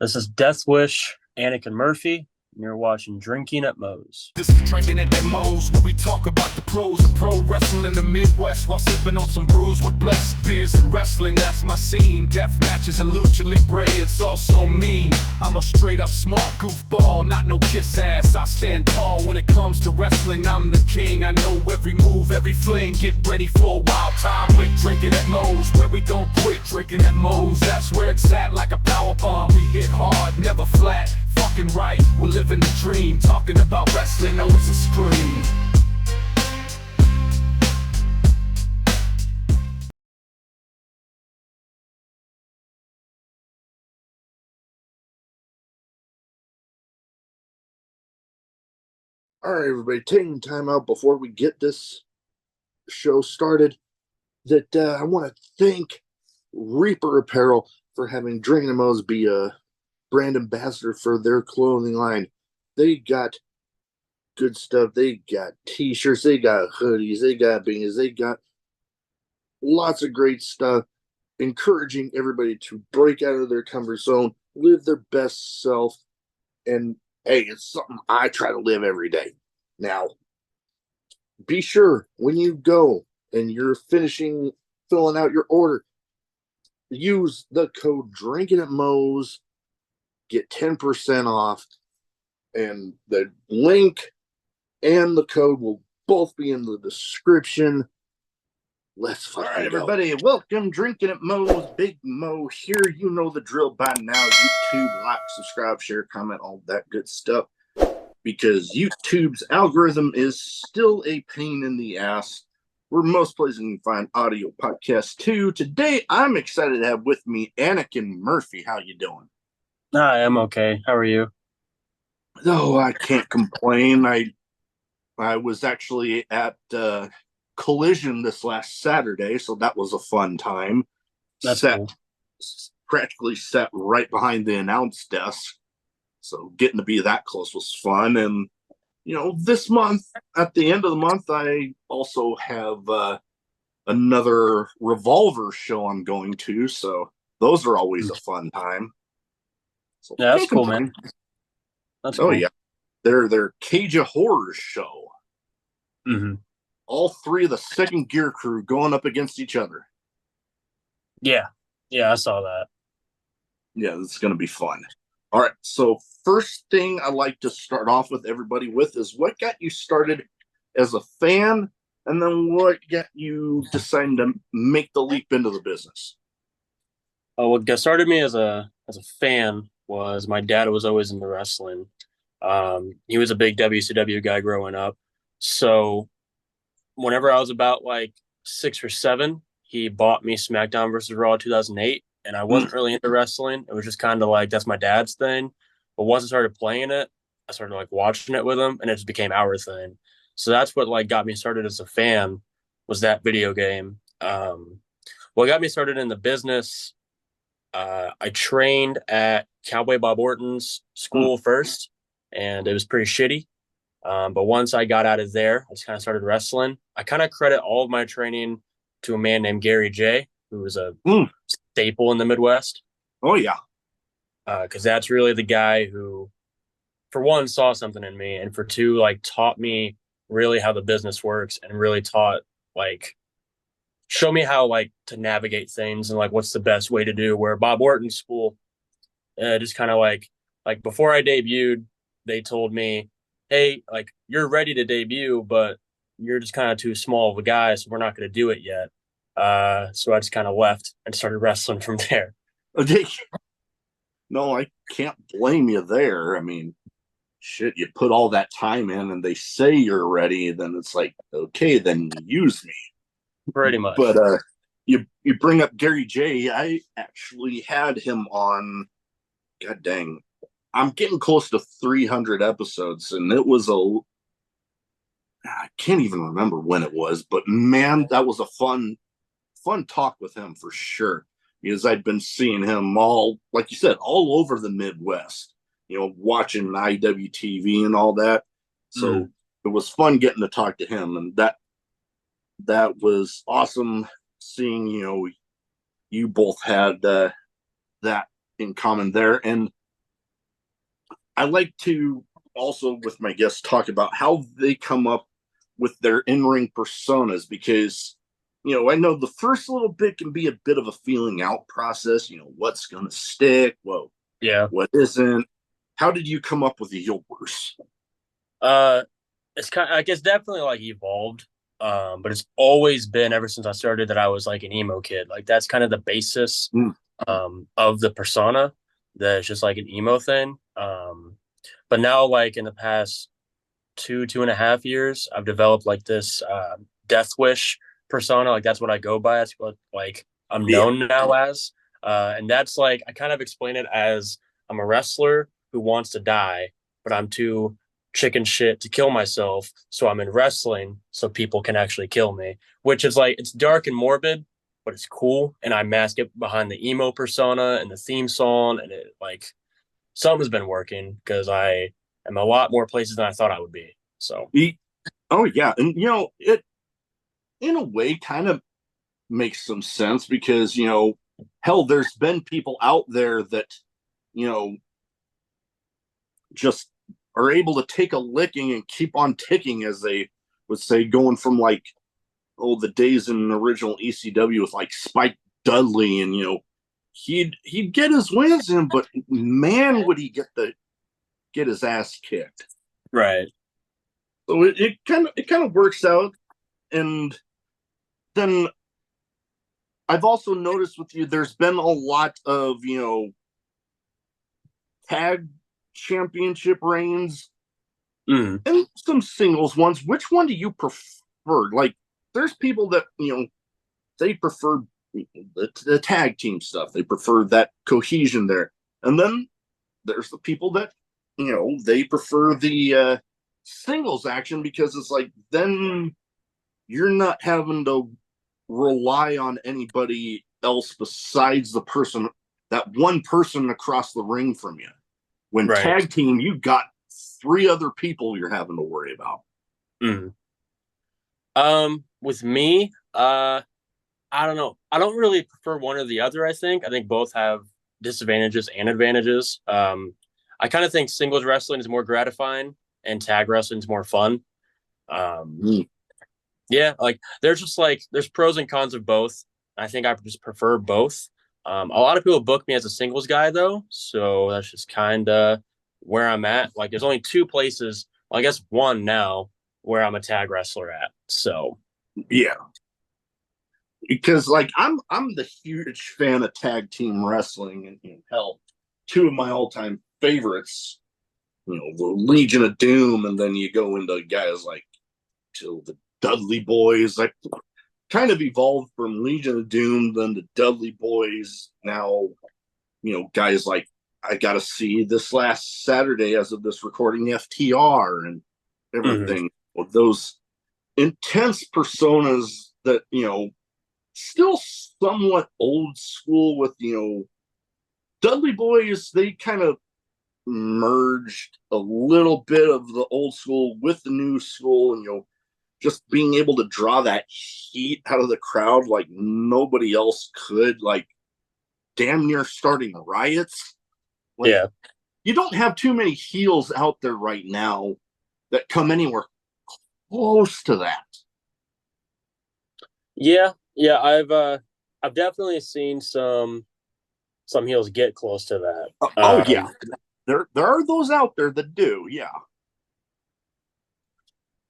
This is Deathwish, Anakin Murphy, and you're watching Drinking at Moe's. This is Drinking at Moe's, where we talk about the pros of pro wrestling in the Midwest while sipping on some brews with blessed beers and wrestling. That's my scene. Death matches and lucha libre, it's all so mean. I'm a straight up smart goofball, not no kiss ass. I stand tall when it comes to wrestling. I'm the king. I know every move, every fling. Get ready for a wild time with Drinking at Moe's, where we don't quit. Drinking at Moe's, that's where it's at, like a power bomb. We hit hard, never flat. Fucking right, we're living the dream. Talking about wrestling, always a scream. All right, everybody, taking time out before we get this show started. I want to thank Reaper Apparel for having Drinkin' Mo's be a brand ambassador for their clothing line. They got good stuff. They got t-shirts, they got hoodies, they got beanies, they got lots of great stuff, encouraging everybody to break out of their comfort zone, live their best self, and hey, it's something I try to live every day. Now, be sure when you go and you're filling out your order, use the code Drinking at Moe's, get 10% off, and the link and the code will both be in the description. Let's fucking go. All right, everybody, welcome Drinking at Moe's. Big Mo here. You know the drill by now. YouTube, like, subscribe, share, comment, all that good stuff. Because YouTube's algorithm is still a pain in the ass. Where most places you can find audio podcasts too. Today, I'm excited to have with me Anakin Murphy. How you doing? Hi, I'm okay. How are you? Oh, I can't complain. I was actually at Collision this last Saturday, so that was a fun time. That's cool. Practically sat right behind the announce desk. So getting to be that close was fun. And, you know, this month, at the end of the month, I also have another Revolver show I'm going to. So those are always a fun time. So Yeah, that's cool, man. That's cool. Oh, yeah. Their Cage of Horrors show. Mm-hmm. All three of the second gear crew going up against each other. Yeah. Yeah, I saw that. Yeah, it's going to be fun. All right, so first thing I like to start off with everybody with is what got you started as a fan, and then what got you deciding to make the leap into the business? What got started me as a fan was my dad was always into wrestling. He was a big WCW guy growing up. So whenever I was about like 6 or 7, he bought me SmackDown versus Raw 2008. And I wasn't really into wrestling. It was just kind of like, that's my dad's thing. But once I started playing it, I started like watching it with him, and it just became our thing. So that's what like got me started as a fan, was that video game. What got me started in the business, I trained at Cowboy Bob Orton's school first, and it was pretty shitty. But once I got out of there, I just kind of started wrestling. I kind of credit all of my training to a man named Gary J., who was a staple in the Midwest. Oh, yeah. Because that's really the guy who, for one, saw something in me, and for two, like, taught me really how the business works, and really show me how, like, to navigate things and, like, what's the best way to do. Where Bob Orton's school, just kind of like, before I debuted, they told me, hey, like, you're ready to debut, but you're just kind of too small of a guy, so we're not going to do it yet. So I just kind of left and started wrestling from there. No, I can't blame you there. I mean, shit, you put all that time in and they say you're ready, then it's like, okay, then use me. Pretty much. But you bring up Gary J. I actually had him on, god dang, I'm getting close to 300 episodes, and it was I can't even remember when it was, but man, that was a fun talk with him for sure. Because I'd been seeing him all, like you said, all over the Midwest, you know, watching IWTV and all that. So it was fun getting to talk to him, and that was awesome seeing, you know, you both had that in common there. And I like to also with my guests talk about how they come up with their in-ring personas because I know the first little bit can be a bit of a feeling out process, what's gonna stick, Yeah. what isn't. How did you come up with the yours? Uh, it's kind of, like it's definitely like evolved. But it's always been ever since I started that I was like an emo kid. Like that's kind of the basis Mm, of the persona. That it's just like an emo thing. But now like in the past 2.5 years, I've developed like this Deathwish persona. Like that's what I go by. That's what like I'm yeah. known now as. And that's like I kind of explain it as I'm a wrestler who wants to die, but I'm too chicken shit to kill myself. So I'm in wrestling so people can actually kill me, which is like it's dark and morbid, but it's cool. And I mask it behind the emo persona and the theme song, and it like something's been working because I am a lot more places than I thought I would be. So E- oh yeah, and it in a way kind of makes some sense because hell, there's been people out there that you know just are able to take a licking and keep on ticking, as they would say, going from like the days in the original ECW with like Spike Dudley, and he'd get his wins in, but man, would he get his ass kicked. right, So it kind of works out, and then I've also noticed with you, there's been a lot of tag championship reigns mm, and some singles ones. Which one do you prefer? Like, there's people that they prefer the tag team stuff. They prefer that cohesion there, and then there's the people that they prefer the singles action because it's like then you're not having to rely on anybody else besides that one person across the ring from you. When right. tag team, you got three other people you're having to worry about. Mm. With me, I don't know. I don't really prefer one or the other. I think both have disadvantages and advantages. I kind of think singles wrestling is more gratifying and tag wrestling is more fun. Um, Mm. yeah, like there's just like there's pros and cons of both. I think I just prefer both. A lot of people book me as a singles guy though, so that's just kind of where I'm at. Like there's only two places, well, I guess one now where I'm a tag wrestler at. So Yeah, because like I'm the huge fan of tag team wrestling, and hell, two of my all time favorites, the Legion of Doom, and then you go into guys like till the Dudley Boys, like kind of evolved from Legion of Doom, then the Dudley Boys. Now, guys like I got to see this last Saturday as of this recording, FTR and mhm. everything. Well, those intense personas that, still somewhat old school with, Dudley Boys, they kind of merged a little bit of the old school with the new school, and just being able to draw that heat out of the crowd like nobody else could, like damn near starting riots. Like, Yeah, you don't have too many heels out there right now that come anywhere close to that. yeah. I've definitely seen some heels get close to that. Oh yeah, there are those out there that do, yeah.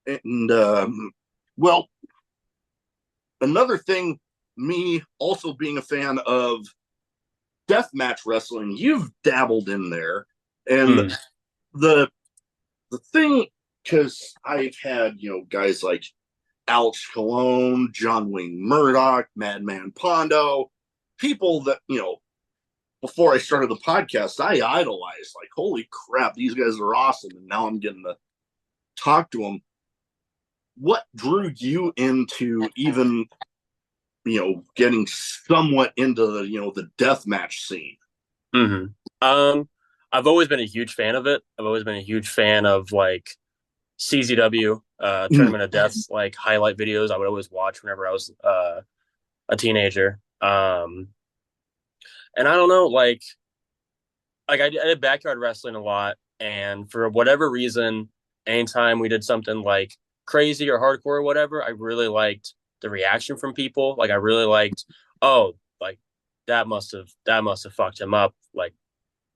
And well, another thing, me also being a fan of deathmatch wrestling, you've dabbled in there, and mm, the the thing, because I've had guys like Alex Colon, John Wayne Murdoch, Madman Pondo, people that before I started the podcast I idolized. Like, holy crap, these guys are awesome, and now I'm getting to talk to them. What drew you into even getting somewhat into the death match scene? hmm Um, I've always been a huge fan of it. I've always been a huge fan of like CZW, Mm, Tournament of Death, like highlight videos. I would always watch whenever I was a teenager. And I don't know, like I did backyard wrestling a lot, And for whatever reason, anytime we did something like crazy or hardcore or whatever, I really liked the reaction from people. Like I really liked, oh, like that must have fucked him up.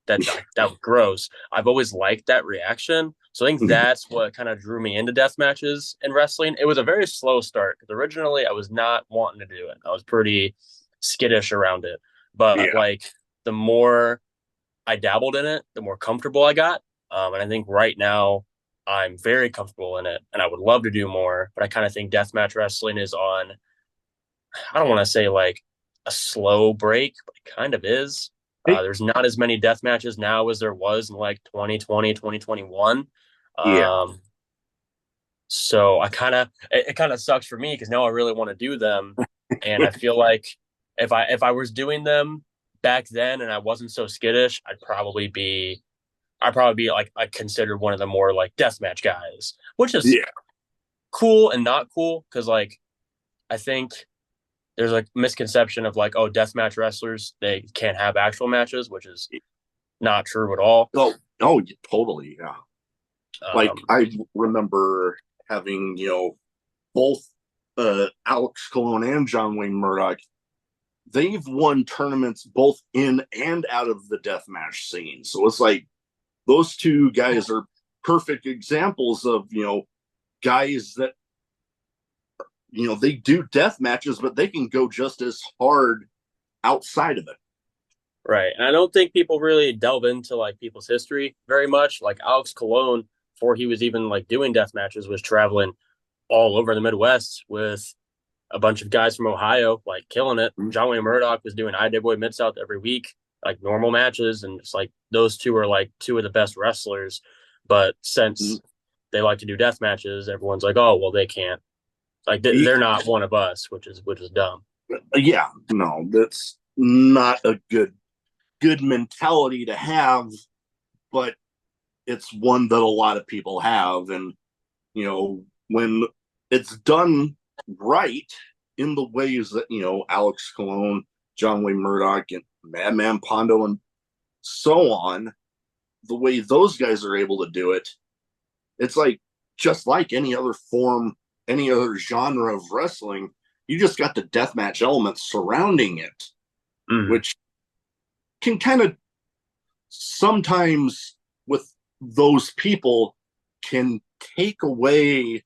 That was gross. I've always liked that reaction. So I think that's what kind of drew me into death matches in wrestling. It was a very slow start because originally I was not wanting to do it. I was pretty skittish around it. But Yeah. like the more I dabbled in it, the more comfortable I got. And I think right now I'm very comfortable in it and I would love to do more. But I kind of think deathmatch wrestling is on, I don't want to say like a slow break, but it kind of is. Hey, There's not as many death matches now as there was in like 2020, 2021. yeah. Um, so it kind of sucks for me because now I really want to do them. And I feel like if I was doing them back then and I wasn't so skittish, I'd probably be like I considered one of the more like deathmatch guys, which is Yeah. cool and not cool because like I think there's like misconception of like, oh, deathmatch wrestlers they can't have actual matches, which is not true at all. Oh, oh, totally. Yeah. Like Um, I remember having, both Alex Colon and John Wayne Murdoch. They've won tournaments both in and out of the deathmatch scene. So it's like those two guys are perfect examples of, guys that, they do death matches, but they can go just as hard outside of it. right, and I don't think people really delve into like people's history very much. Like Alex Colon, before he was even like doing death matches, was traveling all over the Midwest with a bunch of guys from Ohio, like killing it. John Wayne Murdoch was doing IWA Mid South every week, like normal matches, and it's like those two are like two of the best wrestlers. But since they like to do death matches, everyone's like, oh well, they can't. Like they're not one of us, which is dumb. Yeah, no, that's not a good mentality to have, but it's one that a lot of people have. And, when it's done right in the ways that, Alex Colon, John Wayne Murdoch, and Madman Pondo, and so on, the way those guys are able to do it, it's like just like any other form, any other genre of wrestling, you just got the deathmatch elements surrounding it, Mm-hmm. which can kind of sometimes with those people can take away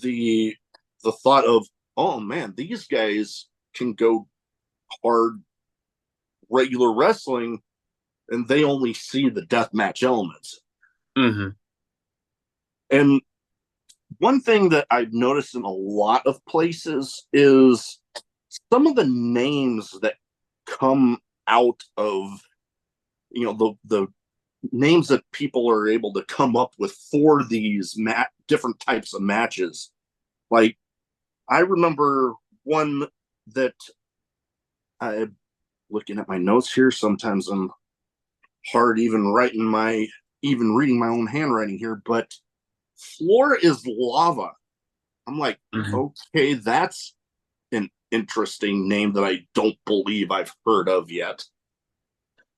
the the thought of, oh man, these guys can go hard regular wrestling and they only see the death match elements. Mm-hmm. And one thing that I've noticed in a lot of places is some of the names that come out of, the names that people are able to come up with for these different types of matches. Like I remember one that I looking at my notes here. Sometimes I'm hard even reading my own handwriting here, but floor is lava. I'm like, Mm-hmm. okay, that's an interesting name that I don't believe I've heard of yet.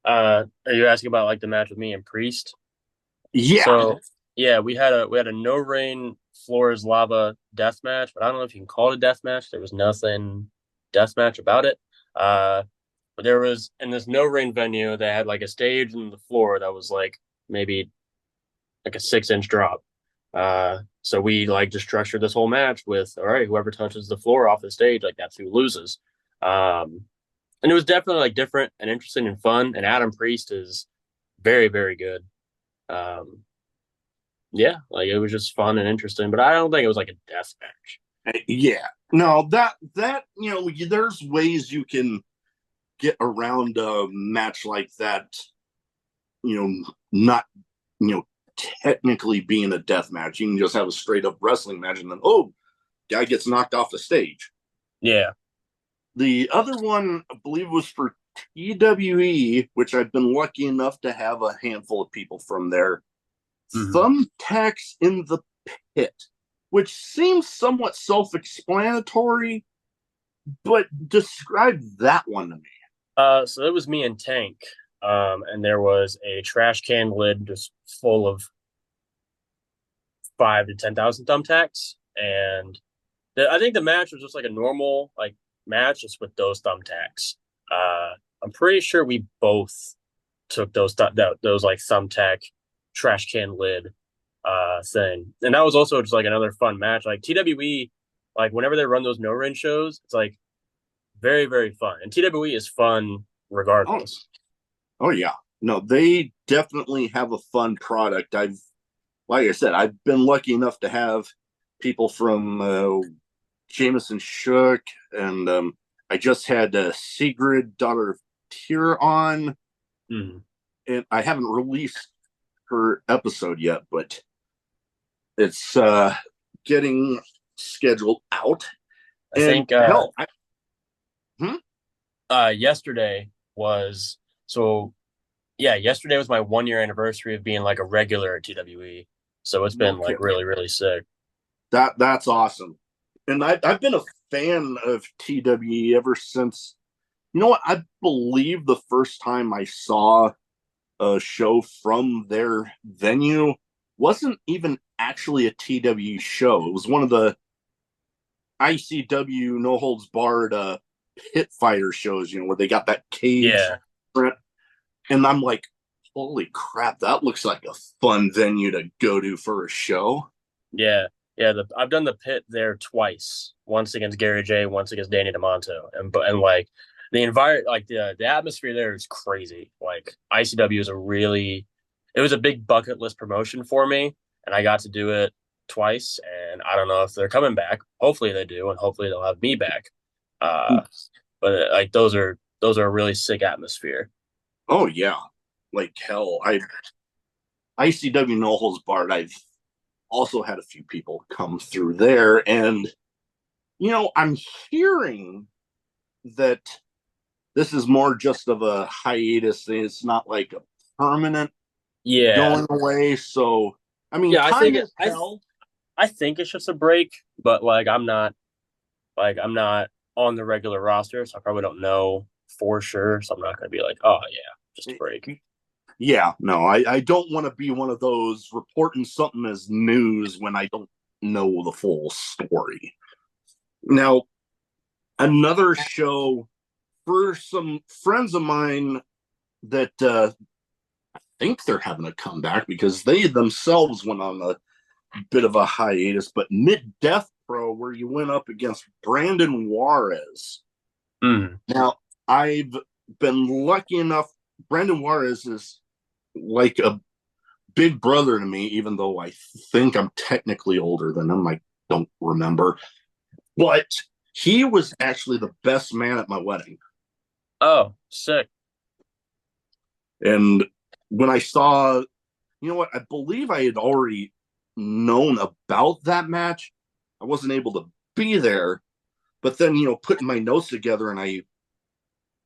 Are you asking about like the match with me and Priest? Yeah. So yeah, we had a no rain floor is lava death match, but I don't know if you can call it a death match. There was nothing death match about it. Uh, but there was in this no rain venue, they had like a stage in the floor that was like maybe like a 6 inch drop. So we like just structured this whole match with all right, whoever touches the floor off the stage, like that's who loses. Um, and it was definitely like different and interesting and fun. And Adam Priest is very, very good. Um, yeah, like it was just fun and interesting, but I don't think it was like a death match. Yeah. No, that there's ways you can get around a match like that, not, you know, technically being a death match. You can just have a straight up wrestling match and then, oh, guy gets knocked off the stage. Yeah. The other one, I believe, was for TWE, which I've been lucky enough to have a handful of people from there. Hmm. Thumbtacks in the Pit, which seems somewhat self explanatory, but describe that one to me. So it was me and Tank. and there was a trash can lid just full of 5 to 10,000 thumbtacks, and I think the match was just like a normal like match, just with those thumbtacks. I'm pretty sure we both took those like thumbtack trash can lid thing, and that was also just like another fun match. Like TWE, like whenever they run those no ring shows, it's like very very fun, and TWE is fun Oh, regardless. oh yeah. No, they definitely have a fun product. Like I said, I've been lucky enough to have people from Jameson Shook, and I just had Sigrid, daughter of Tyr, on, Mm. and I haven't released her episode yet, but it's getting scheduled out. I And think hell, hmm? yesterday was so yeah, yesterday was my 1 year anniversary of being like a regular at TWE. So it's No been like kidding. really, really sick. That's awesome. And I've been a fan of TWE ever since. You know what? I believe the first time I saw a show from their venue wasn't even actually a TW show. It was one of the ICW No Holds Barred pit fighter shows, where they got that cage Yeah. print. And I'm like, holy crap, that looks like a fun venue to go to for a show. Yeah. Yeah. I've done the pit there twice. Once against Gary J, once against Danny DeMonto. And like the environment, like the atmosphere there is crazy. Like ICW is it was a big bucket list promotion for me. And I got to do it twice. And I don't know if they're coming back. Hopefully they do. And hopefully they'll have me back. Uh, but like those are a really sick atmosphere. Oh yeah. Like hell. ICW No Holds Barred, I've also had a few people come through there. And, I'm hearing that this is more just of a hiatus thing. It's not like a permanent Yeah. going away. So, I mean, Yeah, time will tell. I think it's just a break, but I'm not on the regular roster, so I probably don't know for sure. So I'm not gonna be like, oh yeah, just a break. Yeah, no, I don't want to be one of those reporting something as news when I don't know the full story. Now, another show for some friends of mine that think they're having a comeback because they themselves went on a bit of a hiatus, but Mid Death Pro, where you went up against Brandon Juarez. Mm. Now, I've been lucky enough. Brandon Juarez is like a big brother to me, even though I think I'm technically older than him. I don't remember. But he was actually the best man at my wedding. Oh, sick. And when I saw, what, I believe I had already known about that match. I wasn't able to be there, but then, putting my notes together and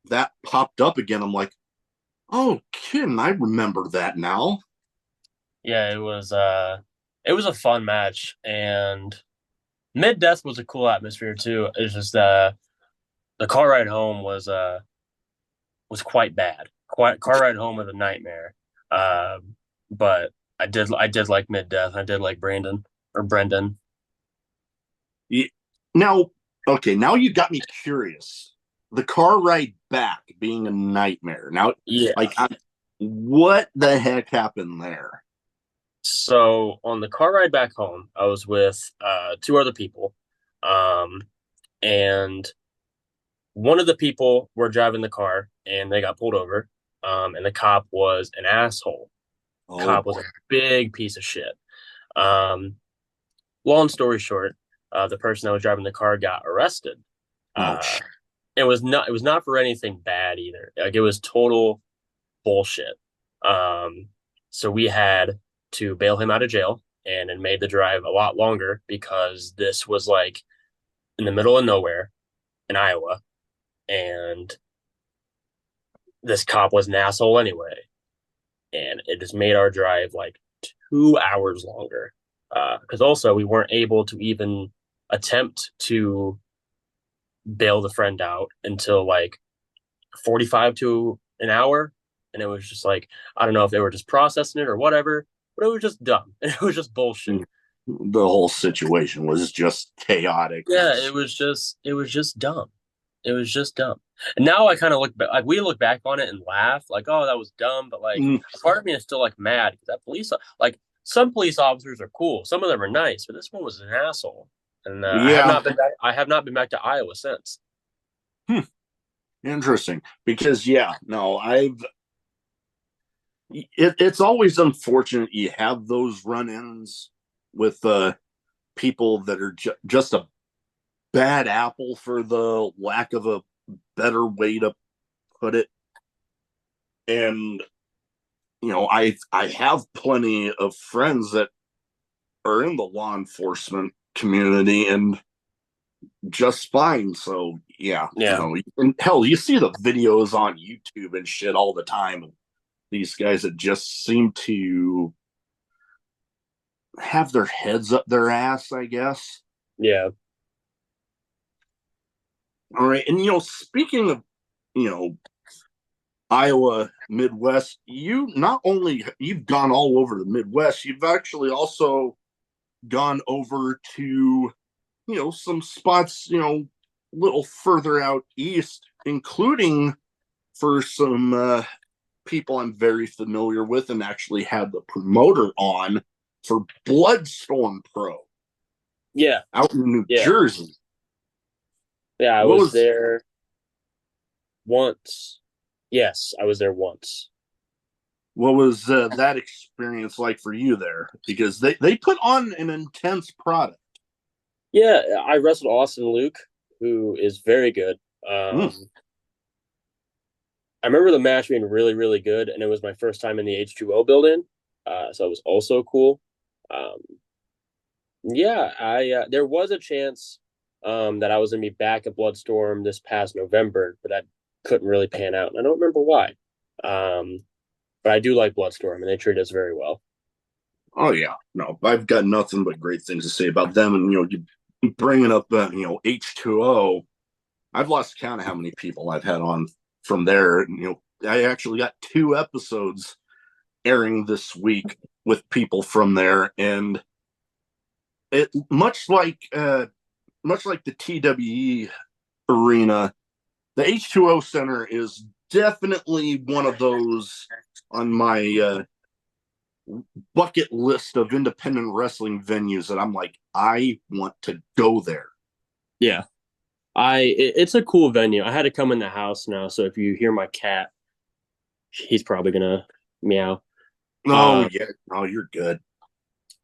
that popped up again. I'm like, oh, Kim, I remember that now. Yeah, it was a fun match, and mid death was a cool atmosphere too. It's just the car ride home was quite bad. Quite car ride home was a nightmare. But I did like mid death. I did like Brandon or Brendan. Now, okay, now you got me curious. The car ride back being a nightmare. Now, Yeah. like, what the heck happened there? So on the car ride back home, I was with two other people. Um, and one of the people were driving the car and they got pulled over. And the cop was an asshole. Oh Cop was a boy. big piece of shit. Um, Long story short, the person that was driving the car got arrested. Oh Uh, shit. it was not for anything bad either. Like it was total bullshit. Um, so we had to bail him out of jail, and it made the drive a lot longer because this was like in the middle of nowhere in Iowa, and this cop was an asshole anyway, and it just made our drive like 2 hours longer. Because also we weren't able to even attempt to bail the friend out until like 45 to an hour and it was just like I don't know if they were just processing it or whatever, but it was just dumb and it was just bullshit. The whole situation was just chaotic. Yeah, it was just dumb. It was just dumb. And now I kind of look back, like we look back on it and laugh, like, oh, that was dumb. But like, Mm, a part of me is still like mad because that like, some police officers are cool, some of them are nice, but this one was an asshole. And yeah. I have not been back to Iowa since. Hmm, interesting. Because yeah, no, it's always unfortunate you have those run-ins with people that are just a bad apple, for the lack of a better way to put it. And I have plenty of friends that are in the law enforcement community and just fine. So yeah, Yeah, and hell, you see the videos on YouTube and shit all the time of these guys that just seem to have their heads up their ass, I guess. yeah, All right, and speaking of you know Iowa Midwest, you not only you've gone all over the Midwest, you've actually also gone over to some spots little further out east, including for some people I'm very familiar with, and actually had the promoter on for Bloodstorm Pro yeah, out in New yeah, Jersey. yeah. I What was was there once. Yes, I was there once. what was that experience like for you there? Because they put on an intense product. Yeah, I wrestled Austin Luke, who is very good. Mm. I remember the match being really, really good, and it was my first time in the H2O building, so it was also cool. Um, yeah, I there was a chance that I was gonna be back at Bloodstorm this past November, but that couldn't really pan out, and I don't remember why. Um, but I do like Bloodstorm, and they treat us very well. Oh yeah, no, I've got nothing but great things to say about them. And you bringing up H2O, I've lost count of how many people I've had on from there. And, I actually got 2 episodes airing this week with people from there, and it much like the TWE arena, the H2O Center is definitely one of those on my bucket list of independent wrestling venues that I'm like, I want to go there. Yeah, it's a cool venue. I had to come in the house now, so if you hear my cat, he's probably gonna meow. Oh Um, yeah, oh you're good.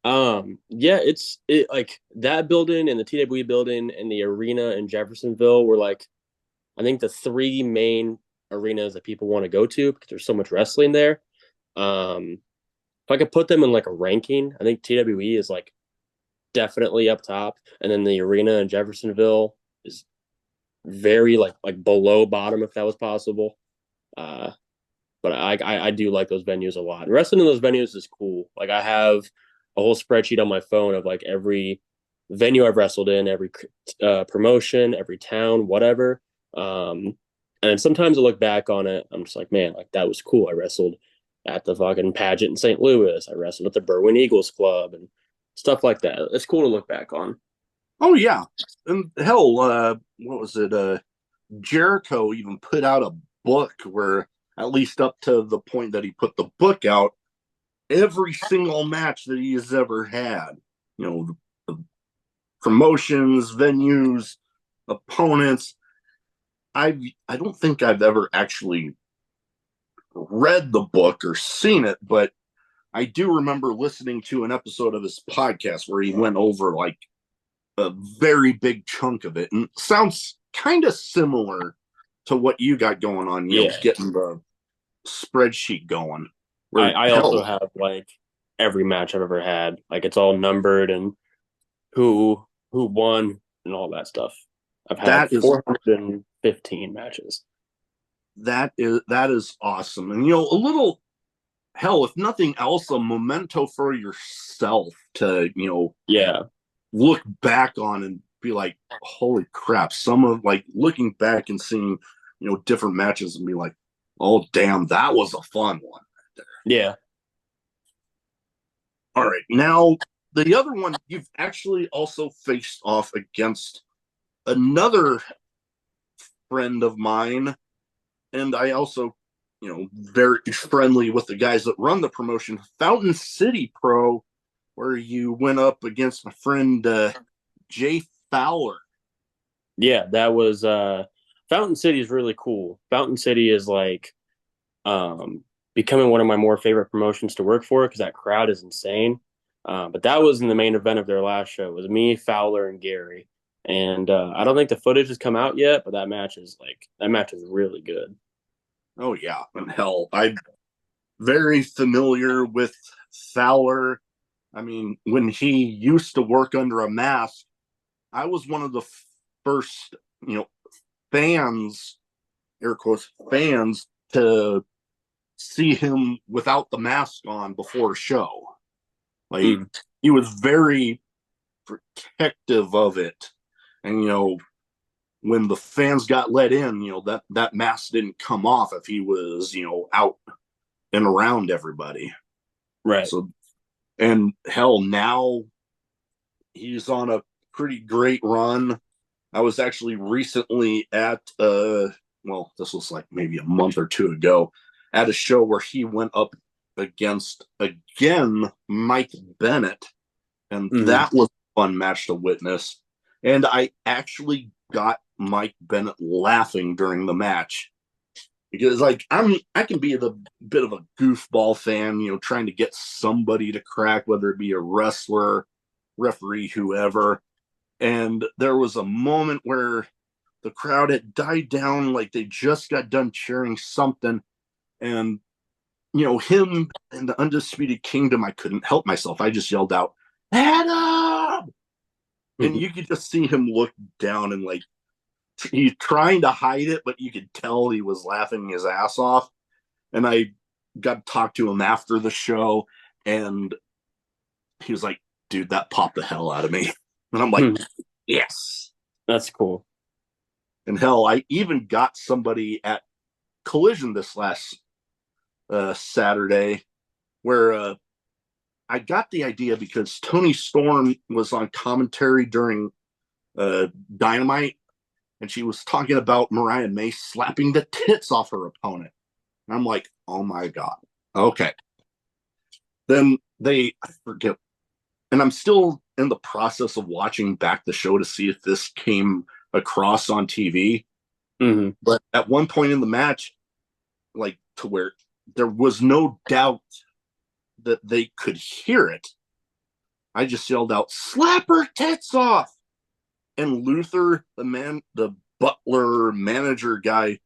yeah, it like that building and the TWE building and the arena in Jeffersonville were like I think the three main arenas that people want to go to because there's so much wrestling there. If I could put them in like a ranking, I think TWE is like definitely up top, and then the arena in Jeffersonville is very like below bottom if that was possible. Uh, but I do like those venues a lot. Wrestling in those venues is cool. Like I have a whole spreadsheet on my phone of like every venue I've wrestled in, every promotion, every town, whatever. Um, and sometimes I look back on it, I'm just like, man, like that was cool. I wrestled at the fucking pageant in St. Louis. I wrestled at the Berwyn Eagles Club and stuff like that. It's cool to look back on. Oh yeah, and hell, what was it? Jericho even put out a book where, at least up to the point that he put the book out, every single match that he has ever had, the promotions, venues, opponents. I don't think I've ever actually read the book or seen it, but I do remember listening to an episode of his podcast where he went over like a very big chunk of it, and it sounds kind of similar to what you got going on, Yeah. getting the spreadsheet going. Where I also hell, have like every match I've ever had. Like it's all numbered and who won and all that stuff. I've had that is 415 matches. that is awesome. And a little, hell, if nothing else, a memento for yourself to Yeah. look back on and be like, holy crap, some of like looking back and seeing different matches and be like, Oh, damn, that was a fun one. Yeah. All right, now the other one, you've actually also faced off against another friend of mine, and I also, very friendly with the guys that run the promotion, Fountain City Pro, where you went up against my friend Jay Fowler. Yeah, that was Fountain City is really cool. Fountain City is like um becoming one of my more favorite promotions to work for because that crowd is insane. But that was in the main event of their last show. It was me, Fowler, and Gary. And I don't think the footage has come out yet, but that match is really good. Oh yeah, and hell, I'm very familiar with Fowler. I mean, when he used to work under a mask, I was one of the first, fans, air quotes, fans to see him without the mask on before a show. Like, Mm, he was very protective of it. And, when the fans got let in, that mask didn't come off if he was, out and around everybody. right. So, and hell, now he's on a pretty great run. I was actually recently at this was like maybe a month or two ago at a show where he went up against again Mike Bennett, and Mm, that was a fun match to witness. And I actually got Mike Bennett laughing during the match because I can be the bit of a goofball fan, trying to get somebody to crack, whether it be a wrestler, referee, whoever. And there was a moment where the crowd had died down, like they just got done cheering something, and him and the Undisputed Kingdom, I couldn't help myself. I just yelled out, "Adam!" And mhm. you could just see him look down and like he's trying to hide it, but you could tell he was laughing his ass off. And I got to talk to him after the show, and he was like, "Dude, that popped the hell out of me." And I'm like, "Yes." That's cool. And hell, I even got somebody at Collision this last Saturday where I got the idea because Tony Storm was on commentary during Dynamite, and she was talking about Mariah May slapping the tits off her opponent. And I'm like, oh my God. Okay. Then I forget, and I'm still in the process of watching back the show to see if this came across on TV. Hmm. But at one point in the match, like to where there was no doubt that they could hear it, I just yelled out, "Slap her tits off!" And Luther, the butler manager guy,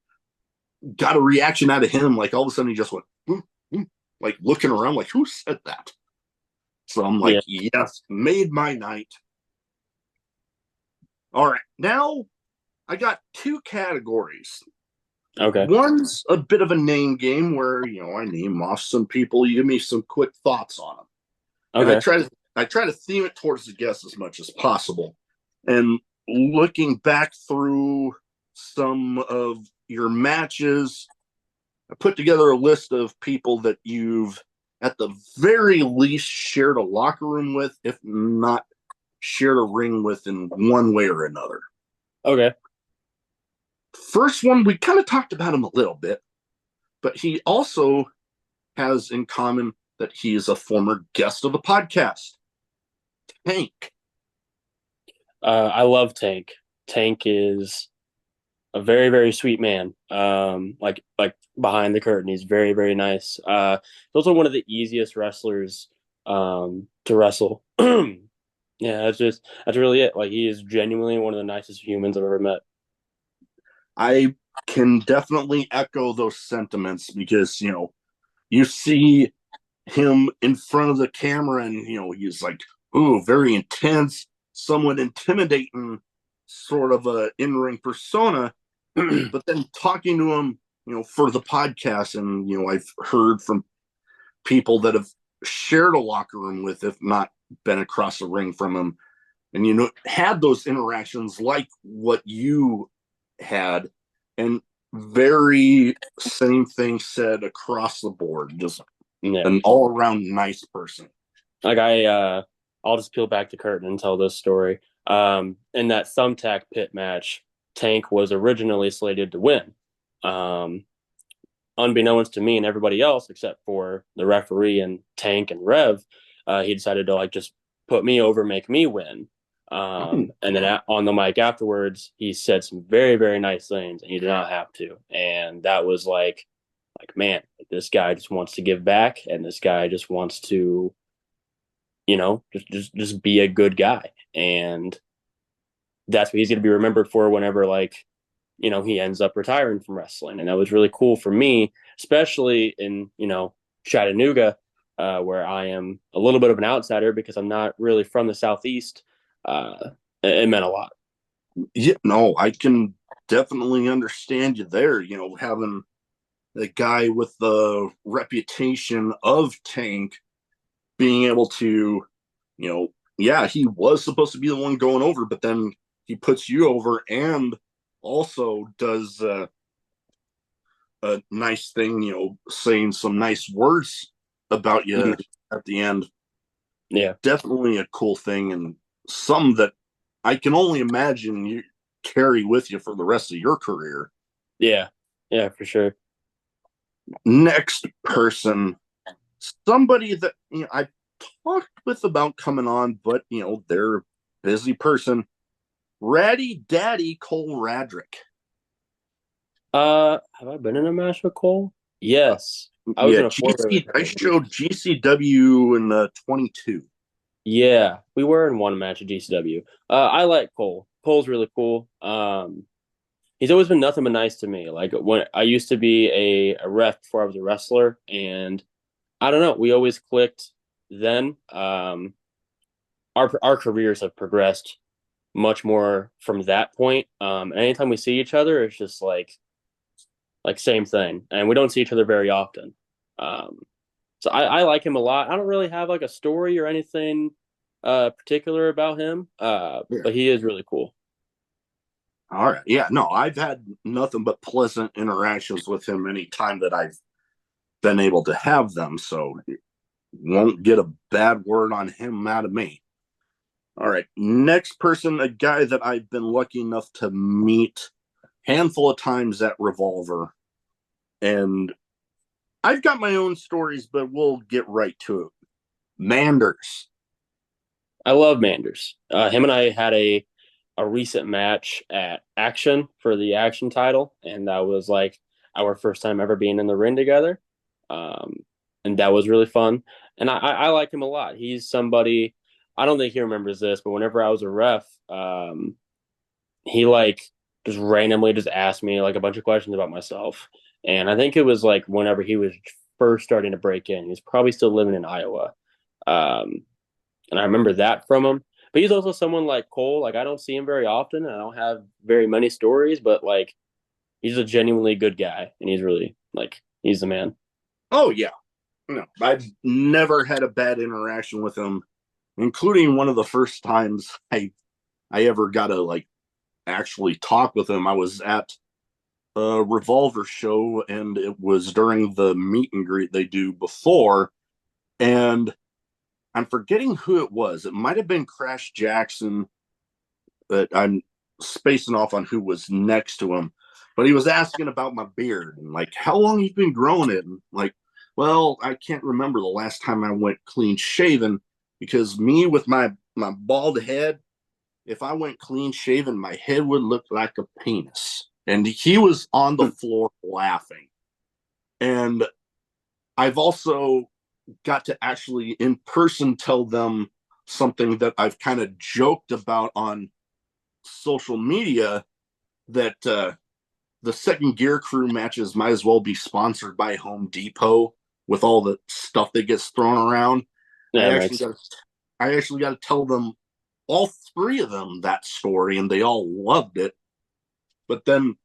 got a reaction out of him. Like all of a sudden, he just went, like looking around, like, who said that? So I'm Yeah. like, yes, made my night. All right, now I got two categories. Okay. One's a bit of a name game where I name off some people, you give me some quick thoughts on them, and Okay. I try to theme it towards the guest as much as possible. And looking back through some of your matches, I put together a list of people that you've at the very least shared a locker room with, if not shared a ring with in one way or another. Okay. First one, we kind of talked about him a little bit, but he also has in common that he is a former guest of the podcast, Tank. I love Tank. Tank is a very, very sweet man. Like behind the curtain, he's very, very nice. He's also one of the easiest wrestlers to wrestle. Yeah, that's really it. Like he is genuinely one of the nicest humans I've ever met. I can definitely echo those sentiments because, you see him in front of the camera and, he's like, ooh, very intense, somewhat intimidating sort of a in-ring persona. But then talking to him, for the podcast, and, I've heard from people that have shared a locker room with, if not been across the ring from him, and, had those interactions like what you had. And Very same thing said across the board. Just Yeah. an all around nice person. Like I'll just peel back the curtain and tell this story. In that Thumbtack pit match, Tank was originally slated to win. Um, Unbeknownst to me and everybody else, except for the referee and Tank and Rev, he decided to like just put me over, make me win. And then on the mic afterwards, he said some very, very nice things, and he did not have to. And that was like man, this guy just wants to give back, and this guy just wants to, just be a good guy, and that's what he's going to be remembered for whenever he ends up retiring from wrestling. And that was really cool for me, especially in, Chattanooga, where I am a little bit of an outsider because I'm not really from the Southeast. It meant a lot. Yeah, no, I can definitely understand you there. Having a guy with the reputation of Tank being able to, yeah, he was supposed to be the one going over, but then he puts you over and also does a nice thing, saying some nice words about you Mhm. at the end. Yeah. Definitely a cool thing, and some that I can only imagine you carry with you for the rest of your career. Yeah. Yeah, for sure. Next person, somebody that I talked with about coming on, but they're a busy person. Ratty Daddy Cole Radrick. Have I been in a match with Cole? Yes. I was Yeah, in a four-way with GC. I him. showed GCW in 22. Yeah, we were in one match at GCW. I like Cole. Cole's really cool. He's always been nothing but nice to me. Like when I used to be a ref before I was a wrestler, and I don't know, we always clicked then. Our careers have progressed much more from that point. And anytime we see each other, it's just like same thing, and we don't see each other very often. Um, so I like him a lot. I don't really have like a story or anything particular about him, Yeah. but he is really cool. All right. Yeah. No, I've had nothing but pleasant interactions with him any time that I've been able to have them. So won't get a bad word on him out of me. All right. Next person, a guy that I've been lucky enough to meet handful of times at Revolver. And I've got my own stories, but we'll get right to it. Manders. I love Manders. Him and I had a recent match at Action for the Action title, and that was like our first time ever being in the ring together. Um, and that was really fun. And I like him a lot. He's somebody, I don't think he remembers this, but whenever I was a ref, he like just randomly just asked me like a bunch of questions about myself. And I think it was like whenever he was first starting to break in. He was probably still living in Iowa. Um, and I remember that from him. But he's also someone like Cole. Like I don't see him very often. I don't have very many stories, but like he's a genuinely good guy, and he's really like he's the man. Oh, yeah. No, I've never had a bad interaction with him, including one of the first times I ever got to like actually talk with him. I was at a Revolver show, and it was during the meet and greet they do before, and I'm forgetting who it was. It might have been Crash Jackson, but I'm spacing off on who was next to him. But he was asking about my beard and like how long you've been growing it. And like, well, I can't remember the last time I went clean shaven because me with my bald head, if I went clean shaven, my head would look like a penis. And he was on the floor laughing. And I've also got to actually in person tell them something that I've kind of joked about on social media that the second gear crew matches might as well be sponsored by Home Depot with all the stuff that gets thrown around. I Yeah, actually Max. got I actually got to tell them all three of them that story, and they all loved it. But then,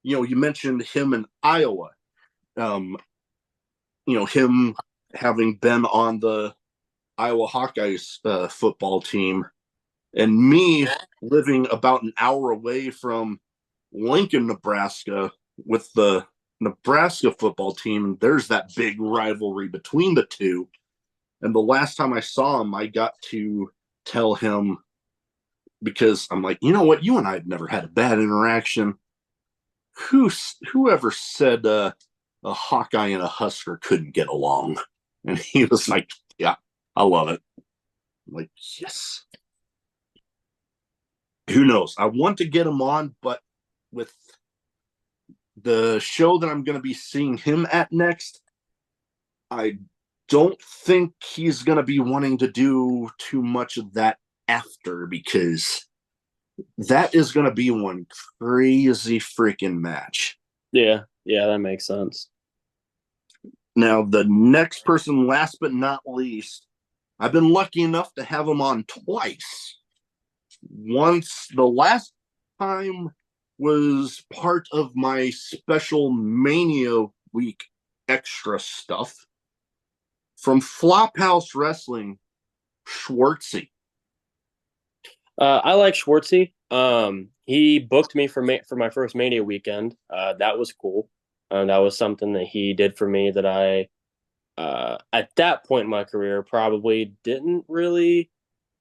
you mentioned him in Iowa. Um, him having been on the Iowa Hawkeyes football team, and me living about an hour away from Lincoln, Nebraska, with the Nebraska football team, there's that big rivalry between the two. And the last time I saw him, I got to tell him because I'm like, you know what, you and I have never had a bad interaction. Whoever said a Hawkeye and a Husker couldn't get along? And he was like, yeah, I love it. I'm like, yes. Who knows? I want to get him on, but with the show that I'm going to be seeing him at next, I don't think he's going to be wanting to do too much of that after because that is going to be one crazy freaking match. Yeah, yeah, that makes sense. Now, the next person, last but not least, I've been lucky enough to have him on twice. Once, the last time was part of my special Mania Week extra stuff from Flophouse Wrestling, Schwartzy. I like Schwartzy. He booked me for my first Mania weekend. That was cool. That was something that he did for me that I at that point in my career probably didn't really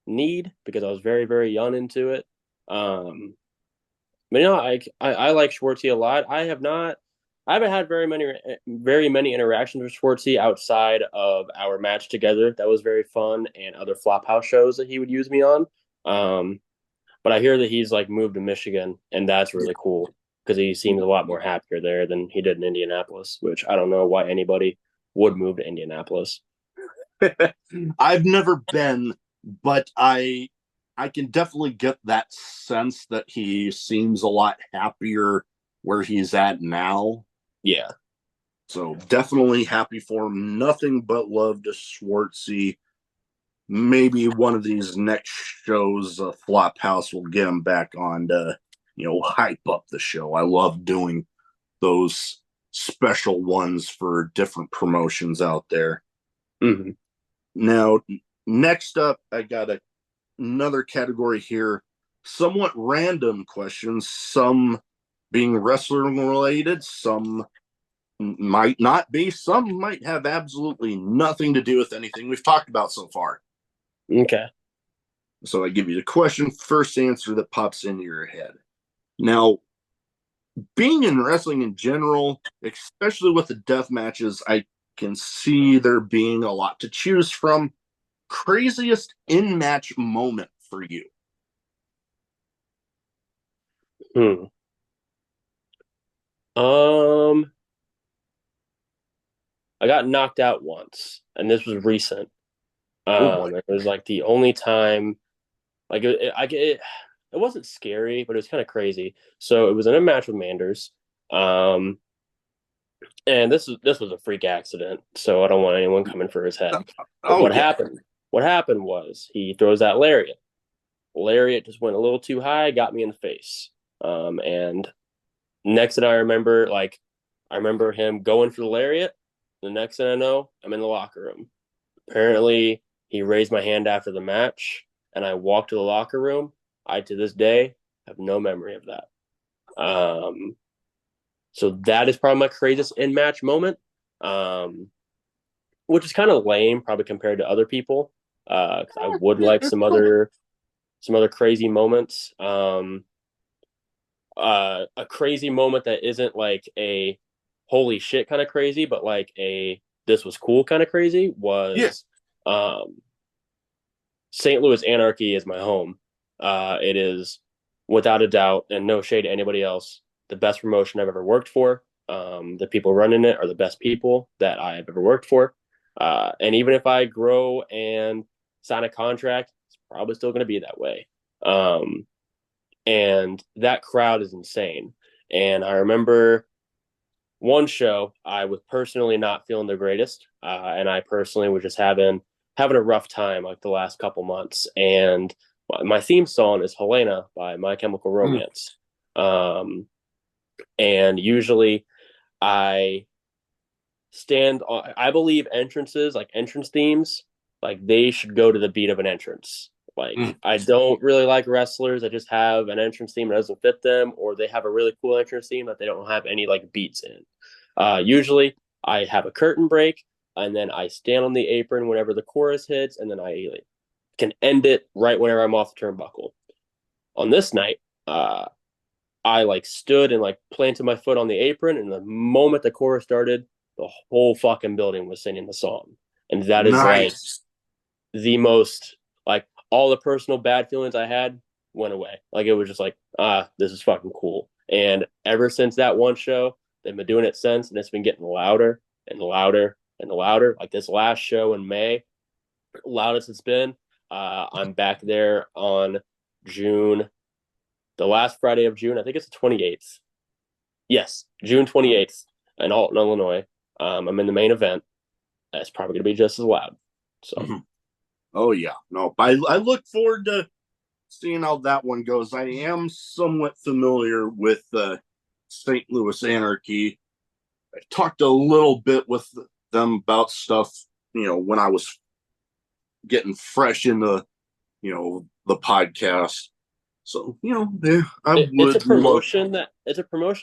need because I was very, very young into it. Um, but I like Schwartzy a lot. I haven't had very many interactions with Schwartzy outside of our match together. That was very fun and other Flophouse shows that he would use me on. Um, but I hear that he's like moved to Michigan, and that's really cool because he seems a lot more happier there than he did in Indianapolis, which I don't know why anybody would move to Indianapolis. I've never been, but I can definitely get that sense that he seems a lot happier where he's at now. Yeah. So definitely happy for him. Nothing but love to Schwartzy. Maybe one of these next shows, Flophouse will get him back on to, hype up the show. I love doing those special ones for different promotions out there. Hmm. Now, next up, I got another category here. Somewhat random questions, some being wrestling related, some might not be, some might have absolutely nothing to do with anything we've talked about so far. Okay. So I give you the question, first answer that pops into your head. Now, being in wrestling in general, especially with the death matches, I can see there being a lot to choose from. Craziest in match moment for you? Hmm. Um, I got knocked out once, and this was recent. Oh boy. It was like the only time, like it wasn't scary, but it was kind of crazy. So it was in a match with Manders, um, and this was a freak accident. So I don't want anyone coming for his head. But Oh yeah. what happened was he throws that lariat. Lariat just went a little too high, got me in the face. And next thing I remember, I remember him going for the lariat. The next thing I know, I'm in the locker room. Apparently, he raised my hand after the match, and I walked to the locker room. I, to this day, have no memory of that. Um, so that is probably my craziest in match moment, um, which is kind of lame, probably compared to other people. Because I would like some other crazy moments. A crazy moment that isn't like a holy shit kind of crazy, but like a this was cool kind of crazy Yeah. was um, St. Louis Anarchy is my home. It is without a doubt, and no shade to anybody else, the best promotion I've ever worked for. The people running it are the best people that I've ever worked for. And even if I grow and sign a contract, it's probably still going to be that way. Um, and that crowd is insane. And I remember one show I was personally not feeling the greatest, and I personally was just having a rough time like the last couple months. And my theme song is Helena by My Chemical Mm. Romance. Um, and usually I stand on, I believe entrances, like entrance themes, like they should go to the beat of an entrance Like, Mm. I don't really like wrestlers that just have an entrance theme that doesn't fit them, or they have a really cool entrance theme that they don't have any like beats in. Usually, I have a curtain break, and then I stand on the apron whenever the chorus hits, and then I like, can end it right whenever I'm off the turnbuckle. On this night, uh, I like stood and like planted my foot on the apron, and the moment the chorus started, the whole fucking building was singing the song, and that is like Nice. the most like all the personal bad feelings I had went away. Like it was just like, this is fucking cool. And ever since that one show, they've been doing it since, and it's been getting louder and louder and louder. Like this last show in May, loudest it's been. I'm back there on June, the last Friday of June. I think it's the 28th. Yes, June 28th in Alton, Illinois. I'm in the main event. It's probably going to be just as loud. So, Mhm. Oh yeah, no, I look forward to seeing how that one goes. I am somewhat familiar with St. Louis Anarchy. I talked a little bit with them about stuff, when I was getting fresh into, the podcast. So, yeah, I it's a would love. promotion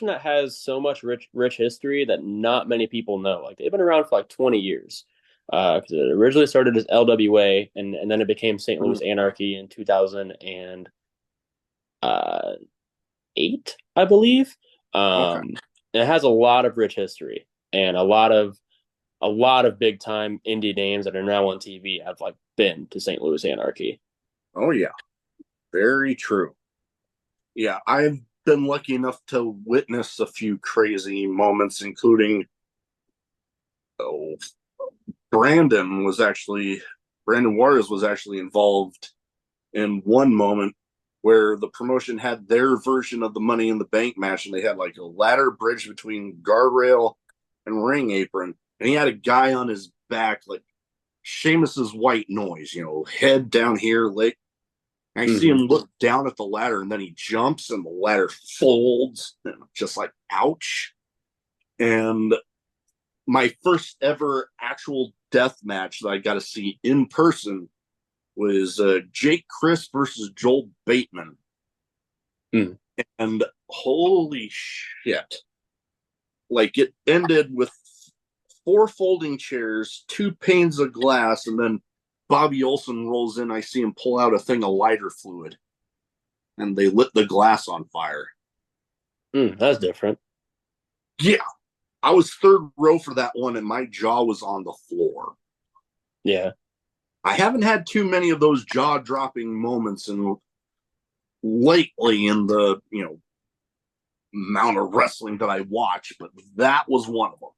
that has so much rich history that not many people know. Like they've been around for like 20 years. Because it originally started as LWA, and then it became St. Louis Anarchy in 2008, I believe. Okay. And it has a lot of rich history and a lot of big time indie names that are now on TV have like been to St. Louis Anarchy. Oh yeah, very true. Yeah, I've been lucky enough to witness a few crazy moments, including, oh, Brandon was actually Brandon Juarez was actually involved in one moment where the promotion had their version of the Money in the Bank match, and they had like a ladder bridge between guardrail and ring apron, and he had a guy on his back like Sheamus's white noise, head down here, leg. And I see Mm-hmm. him look down at the ladder, and then he jumps, and the ladder folds, and just like ouch. And my first ever actual death match that I got to see in person was Jake Chris versus Joel Bateman. Mm. And holy shit. Like it ended with four folding chairs, two panes of glass, and then Bobby Olson rolls in. I see him pull out a thing of lighter fluid, and they lit the glass on fire. That's different. Yeah, I was third row for that one, and my jaw was on the floor. Yeah. I haven't had too many of those jaw dropping moments in lately in the amount of wrestling that I watch, but that was one of them.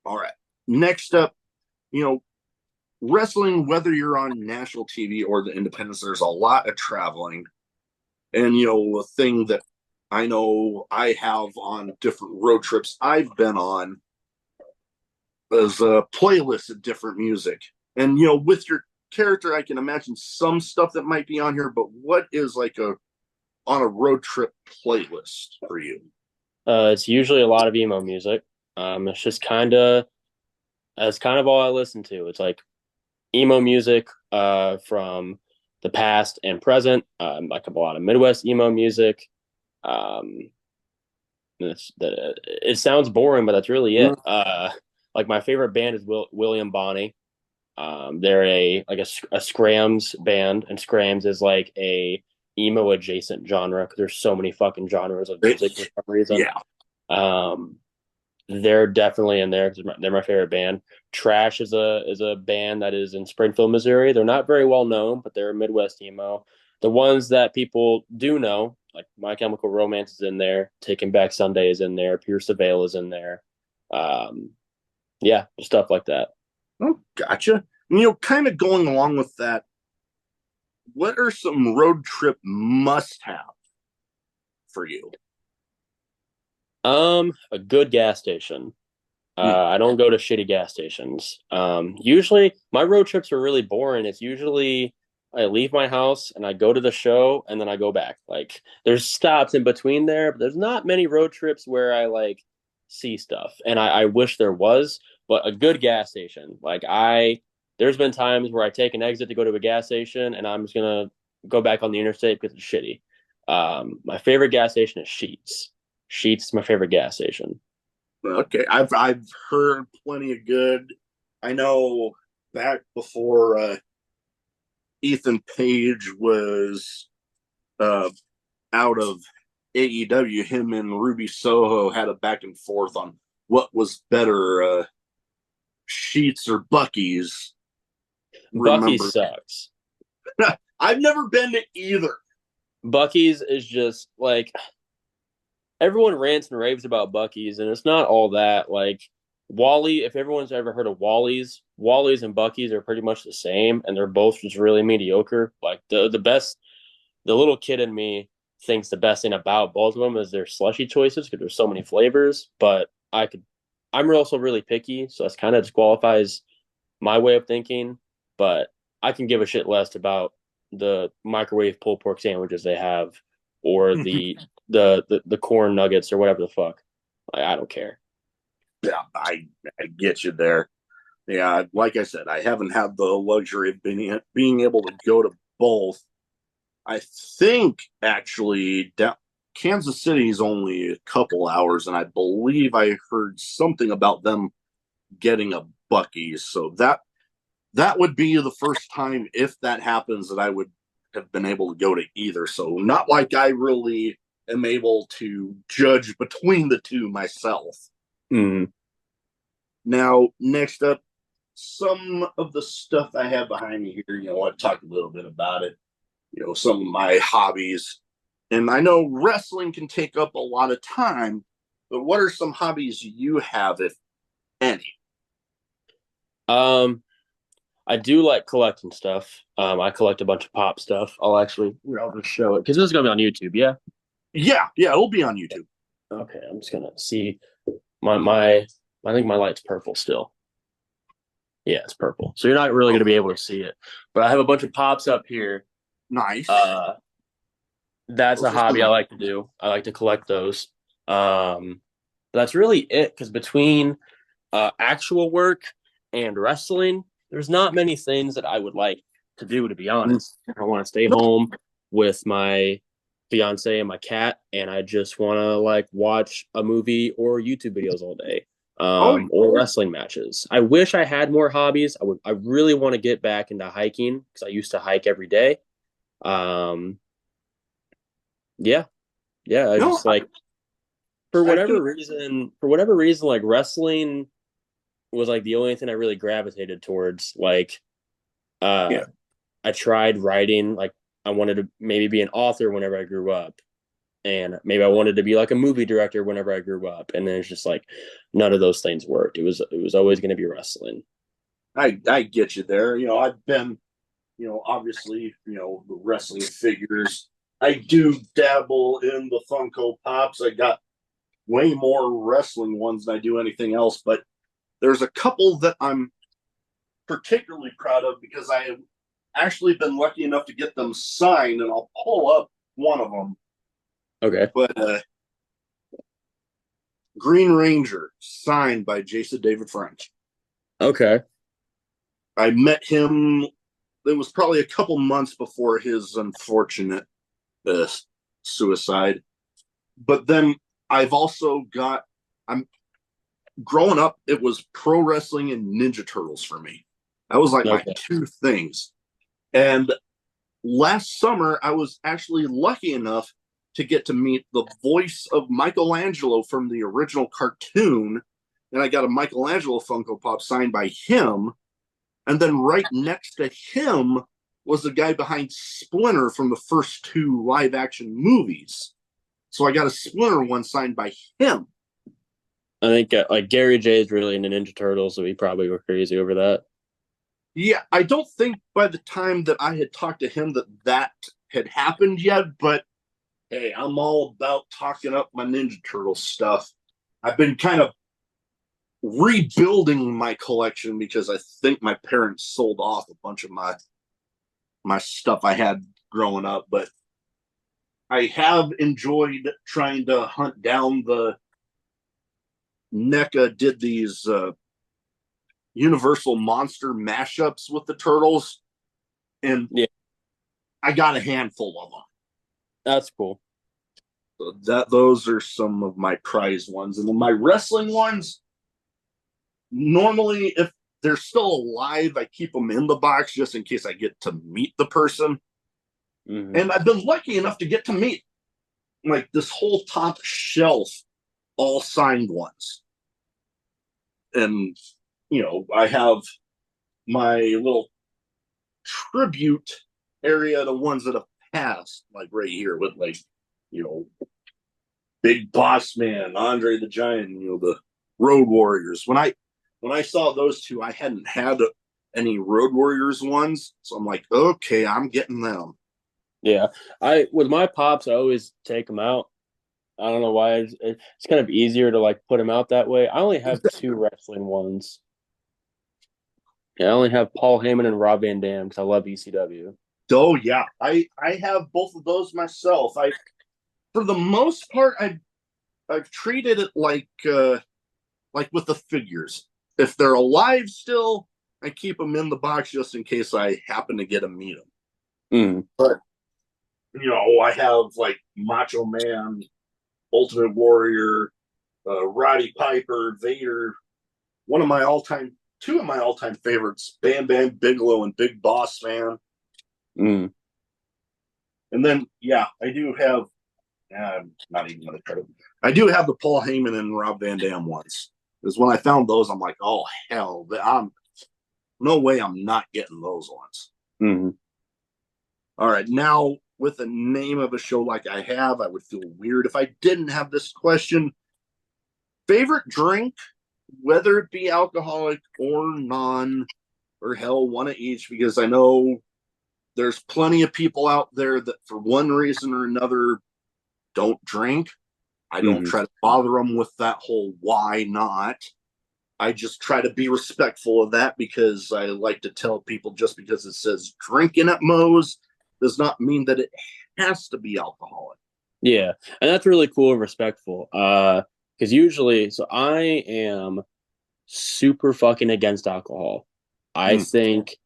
All right. Next up, you know, wrestling, whether you're on national TV or the independents, there's a lot of traveling. And, a thing that I know I have on different road trips I've been on is a playlist of different music. And, with your character, I can imagine some stuff that might be on here, but what is like on a road trip playlist for you? It's usually a lot of emo music. It's just kind of that's kind of all I listen to. It's like emo music from the past and present. Like a lot of Midwest emo music. Um, it sounds boring, but that's really it. Like my favorite band is William Bonney. They're a Scrams band, and Scrams is like a emo adjacent genre because there's so many fucking genres of music for some reason. Yeah. Um, they're definitely in there because they're my favorite band. Trash is a band that is in Springfield, Missouri. They're not very well known, but they're Midwest emo. The ones that people do know, like My Chemical Romance is in there, Taking Back Sunday is in there, Pierce the Veil is in there. Um, yeah, stuff like that. Oh, gotcha. Kind of going along with that, what are some road trip must have for you? A good gas station. Hmm. I don't go to shitty gas stations. Usually my road trips are really boring. It's usually I leave my house and I go to the show and then I go back. Like there's stops in between there, but there's not many road trips where I like see stuff. And I wish there was, but a good gas station. Like there's been times where I take an exit to go to a gas station, and I'm just gonna go back on the interstate because it's shitty. My favorite gas station is Sheets. Sheets is my favorite gas station. Okay, I've heard plenty of good. I know back before Ethan Page was uh, out of AEW, him and Ruby Soho had a back and forth on what was better, Sheets or Bucky's. Bucky's Remember, sucks. I've never been to either. Bucky's is just like everyone rants and raves about Bucky's, and it's not all that. Like Wally, if everyone's ever heard of Wally's and Bucky's are pretty much the same, and they're both just really mediocre. Like the best, the little kid in me thinks the best thing about both of them is their slushy choices because there's so many flavors. But I'm also really picky, so that's kind of disqualifies my way of thinking. But I can give a shit less about the microwave pulled pork sandwiches they have, or the corn nuggets or whatever the fuck. I don't care. Yeah, I get you there. Yeah, like I said, I haven't had the luxury of being able to go to both. I think actually down, Kansas City is only a couple hours, and I believe I heard something about them getting a Bucky's. So that would be the first time if that happens that I would have been able to go to either. So not like I really am able to judge between the two myself. Mm. Now, next up, some of the stuff I have behind me here, I talked a little bit about it, some of my hobbies. And I know wrestling can take up a lot of time, but what are some hobbies you have, if any? Um, I do like collecting stuff. I collect a bunch of pop stuff. I'll just show it because this is gonna be on YouTube. Yeah. Yeah, it'll be on YouTube. Okay, I'm just gonna see my. I think my light's purple still. Yeah, it's purple. So you're not really gonna be able to see it, but I have a bunch of pops up here. Nice. Uh, that's a Those are hobby I some. like to do. I like to collect those. That's really it because between actual work and wrestling, there's not many things that I would like to do, to be honest. I want to stay No, home with my fiance and my cat, and I just want to like watch a movie or YouTube videos all day, oh, or wrestling matches. I wish I had more hobbies. I really want to get back into hiking because I used to hike every day. Um, yeah, yeah. I no, just like I can. for whatever reason, like wrestling was like the only thing I really gravitated towards. Like, uh, Yeah. I tried writing. Like, I wanted to maybe be an author whenever I grew up, and maybe I wanted to be like a movie director whenever I grew up. And then it's just like none of those things worked. It was always going to be wrestling. I get you there. I've been, obviously, the wrestling figures. I do dabble in the Funko Pops. I got way more wrestling ones than I do anything else, but there's a couple that I'm particularly proud of because I have actually been lucky enough to get them signed, and I'll pull up one of them. Okay. But Green Ranger, signed by Jason David Frank. Okay. I met him. It was probably a couple months before his unfortunate uh, suicide. But then I've also got. I'm growing up. It was pro wrestling and Ninja Turtles for me. That was like my Okay. two things. And last summer, I was actually lucky enough to get to meet the voice of Michelangelo from the original cartoon. And I got a Michelangelo Funko Pop signed by him. And then right next to him was the guy behind Splinter from the first two live action movies. So I got a Splinter one signed by him. I think like Gary J is really into Ninja Turtles, so he probably go crazy over that. Yeah, I don't think by the time that I had talked to him that had happened yet, but hey, I'm all about talking up my Ninja Turtle stuff. I've been kind of rebuilding my collection because I think my parents sold off a bunch of my stuff I had growing up, but I have enjoyed trying to hunt down the NECA did these Universal Monster mashups with the turtles, and Yeah, I got a handful of them. that's cool. So those are some of my prize ones, and then my wrestling ones. Normally, if they're still alive, I keep them in the box just in case I get to meet the person. Hmm. And I've been lucky enough to get to meet like this whole top shelf, all signed ones. And I have my little tribute area to ones that have passed, like right here with like, you know, Big Boss Man, Andre the Giant, the Road Warriors. When I saw those two, I hadn't had any Road Warriors ones, so I'm like, okay, I'm getting them. Yeah, I with my pops, I always take them out. I don't know why. It's kind of easier to like put them out that way. I only have two wrestling ones. Yeah, I only have Paul Heyman and Rob Van Dam because I love ECW. Oh yeah, I have both of those myself. I For the most part, I've treated it like with the figures. If they're alive still, I keep them in the box just in case I happen to get to meet them. Mm. But I have like Macho Man, Ultimate Warrior, Roddy Piper, Vader. One of my all-time, two of my all-time favorites, Bam Bam Bigelow and Big Boss Man. Mm. And then, yeah, I do have. I'm not even going to try to. I do have the Paul Heyman and Rob Van Dam ones. Because when I found those, I'm like, oh hell, I'm no way I'm not getting those ones. Mm. All right, now with the name of a show like I have, I would feel weird if I didn't have this question. Favorite drink, whether it be alcoholic or non, or hell, one of each, because I know there's plenty of people out there that for one reason or another don't drink. I don't Mm. try to bother them with that whole why not. I just try to be respectful of that because I like to tell people just because it says drinking at Moe's does not mean that it has to be alcoholic. Yeah, and that's really cool and respectful. Because usually, so I am super fucking against alcohol. I Mm. think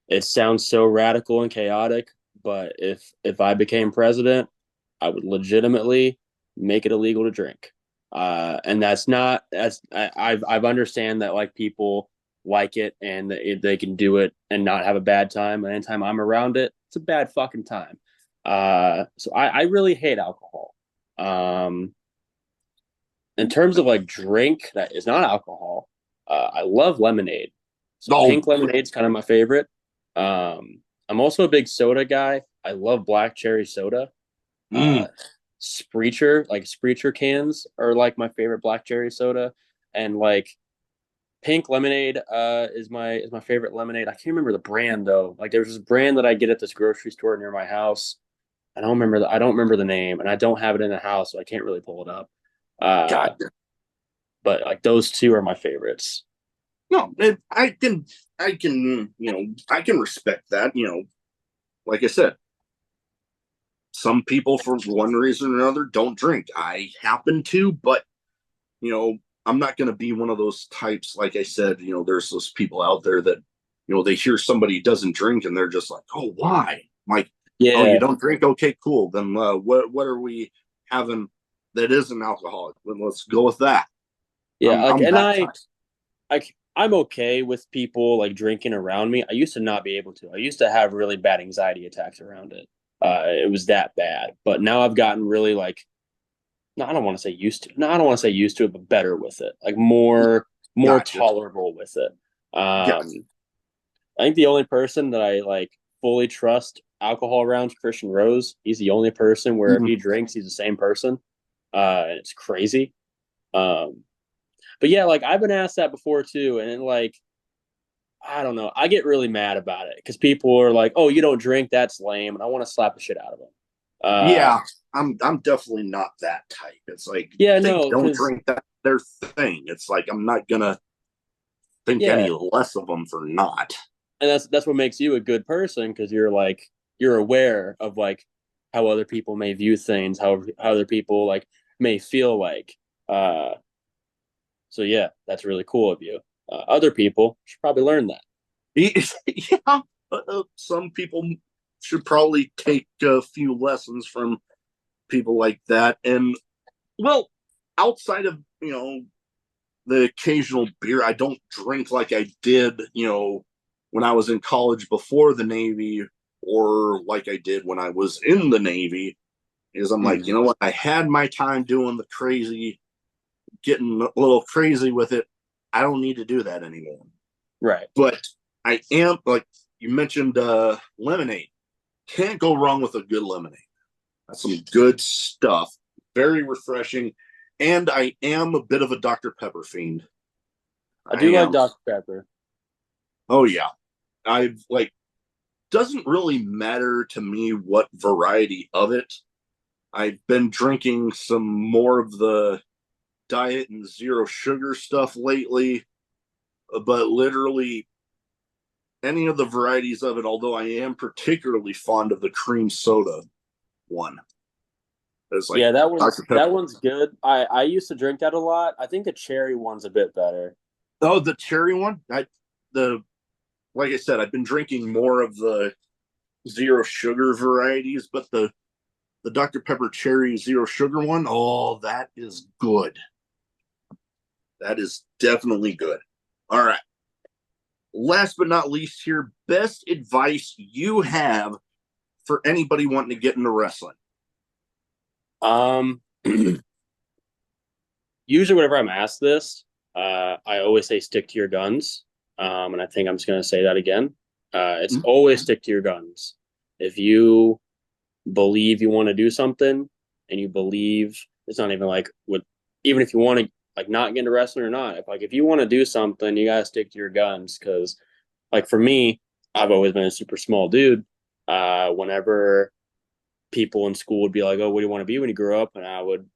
it sounds so radical and chaotic, but if I became president, I would legitimately make it illegal to drink. And that's not that's I've understand that like people like it and they can do it and not have a bad time. And anytime I'm around it, it's a bad fucking time. So I really hate alcohol. Um, in terms of like drink that is not alcohol, I love lemonade. So Oh, pink lemonade's kind of my favorite. I'm also a big soda guy. I love black cherry soda. Uh, mm. Spreacher cans are like my favorite black cherry soda, and like pink lemonade is my favorite lemonade. I can't remember the brand though. Like there's this brand that I get at this grocery store near my house. I don't remember the name, and I don't have it in the house, so I can't really pull it up. Uh, God. but like those two are my favorites. No, I can respect that. Like I said, some people for one reason or another don't drink. I happen to, but you know, I'm not going to be one of those types. Like I said, there's those people out there that, they hear somebody doesn't drink and they're just like, oh, why? I'm like, oh, you Yeah, don't drink? Okay, cool. Then what are we having that isn't alcoholic? Then let's go with that. yeah. I'm Like, I'm and that type. I'm okay with people like drinking around me. I used to not be able to. I used to have really bad anxiety attacks around it. It was that bad. But now I've gotten really like, no, I don't want to say used to. No, I don't want to say used to it, but better with it. Like more Gotcha. tolerable with it. Yes. I think the only person that I like fully trust alcohol around is Christian Rose. He's the only person where if Mhm. he drinks, he's the same person. And it's crazy. Um, but yeah, like I've been asked that before too, and like I don't know, I get really mad about it because people are like, "Oh, you don't drink? That's lame," and I want to slap the shit out of them. Yeah, I'm definitely not that type. It's like Yeah, they no, don't because drink that their thing. It's like I'm not gonna think yeah, any less of them for not. and that's what makes you a good person because you're like you're aware of like how other people may view things, how other people like may feel like. Uh, so yeah, that's really cool of you. Other people should probably learn that. Yeah, some people should probably take a few lessons from people like that. And well, outside of the occasional beer, I don't drink like I did when I was in college before the Navy, or like I did when I was in the Navy. Is I'm like, you Mm. know what? I had my time doing the crazy, getting a little crazy with it. I don't need to do that anymore. Right. But I am, like you mentioned, lemonade. Can't go wrong with a good lemonade. That's some good stuff. Very refreshing. And I am a bit of a Dr. Pepper fiend. I I do like am. Dr. Pepper. Oh yeah. I've like doesn't really matter to me what variety of it. I've been drinking some more of the diet and zero sugar stuff lately, but literally any of the varieties of it, although I am particularly fond of the cream soda one. It's like Yeah, that one's Dr. Pepper. that one's good. I used to drink that a lot. I think the cherry one's a bit better. Oh, the cherry one. The like I said, I've been drinking more of the zero sugar varieties, but the Dr. Pepper cherry zero sugar one, oh, that is good. That is definitely good. All right. Last but not least here, best advice you have for anybody wanting to get into wrestling. Um, Usually whenever I'm asked this, I always say stick to your guns. And I think I'm just gonna say that again. It's always stick to your guns. If you believe you want to do something and you believe it's not even like what even if you want to like not get into wrestling or not, if you want to do something, you gotta stick to your guns because like for me, I've always been a super small dude. Whenever people in school would be like, "Oh, what do you want to be when you grow up?" and I would,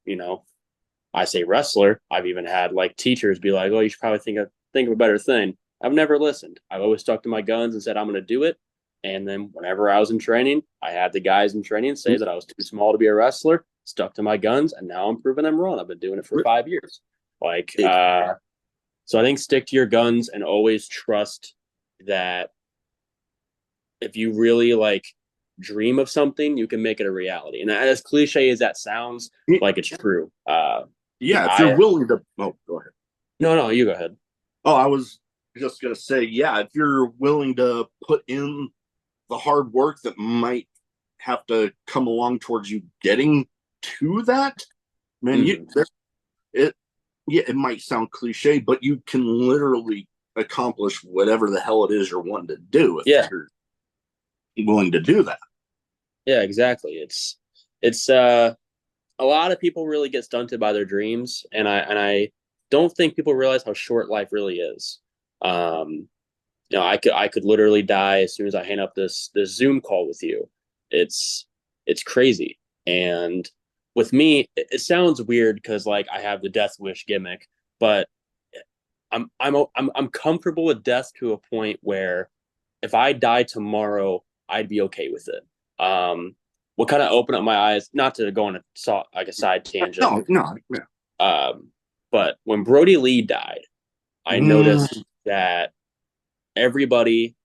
I say wrestler. I've even had like teachers be like, "Oh, you should probably think of a better thing." I've never listened. I've always stuck to my guns and said I'm going to do it. And then whenever I was in training, I had the guys in training say that I was too small to be a wrestler. Stuck to my guns, and now I'm proving them wrong. I've been doing it for 5 years. Like, so I think stick to your guns and always trust that if you really like dream of something, you can make it a reality. And as cliche as that sounds, like it's true. Yeah, if you're I willing to, oh, go ahead. no, you go ahead. Oh, I was just gonna say, yeah, if you're willing to put in the hard work that might have to come along towards you getting to that, man, you Mm, there, it yeah, it might sound cliche, but you can literally accomplish whatever the hell it is you're wanting to do if yeah, you're willing to do that. yeah, exactly. It's a lot of people really get stunted by their dreams, and I don't think people realize how short life really is. Um, I could literally die as soon as I hang up this Zoom call with you. It's it's crazy. And with me, it sounds weird because like I have the Deathwish gimmick, but I'm comfortable with death to a point where if I die tomorrow, I'd be okay with it. What kind of opened up my eyes, not to go on like a side tangent, No, no, yeah. um, but when Brody Lee died, I noticed that everybody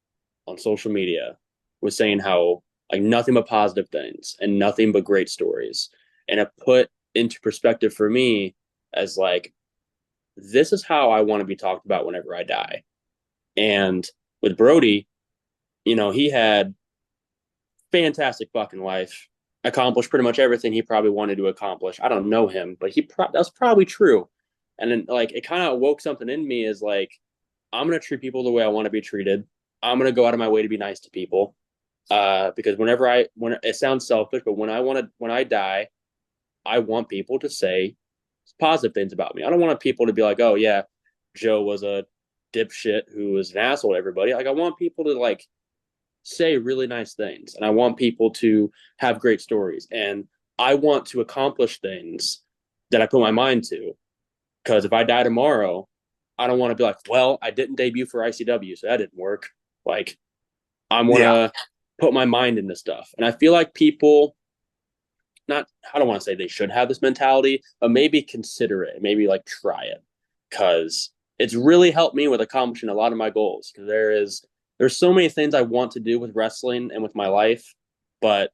on social media was saying how like nothing but positive things and nothing but great stories. And it put into perspective for me as like, this is how I want to be talked about whenever I die. And with Brody, he had fantastic fucking life, accomplished pretty much everything he probably wanted to accomplish. I don't know him, but that's probably true. And then like it kind of woke something in me as like I'm gonna treat people the way I want to be treated. I'm gonna go out of my way to be nice to people. Because when it sounds selfish, but when I die, I want people to say positive things about me. I don't want people to be like, oh yeah, Joe was a dipshit who was an asshole to everybody. Like I want people to like say really nice things, and I want people to have great stories, and I want to accomplish things that I put my mind to. Because if I die tomorrow, I don't want to be like, well, I didn't debut for ICW, so that didn't work. Like I want Yeah, to put my mind into stuff, and I feel like people not I don't want to say they should have this mentality, but maybe consider it, maybe like try it, because it's really helped me with accomplishing a lot of my goals because there's so many things I want to do with wrestling and with my life, but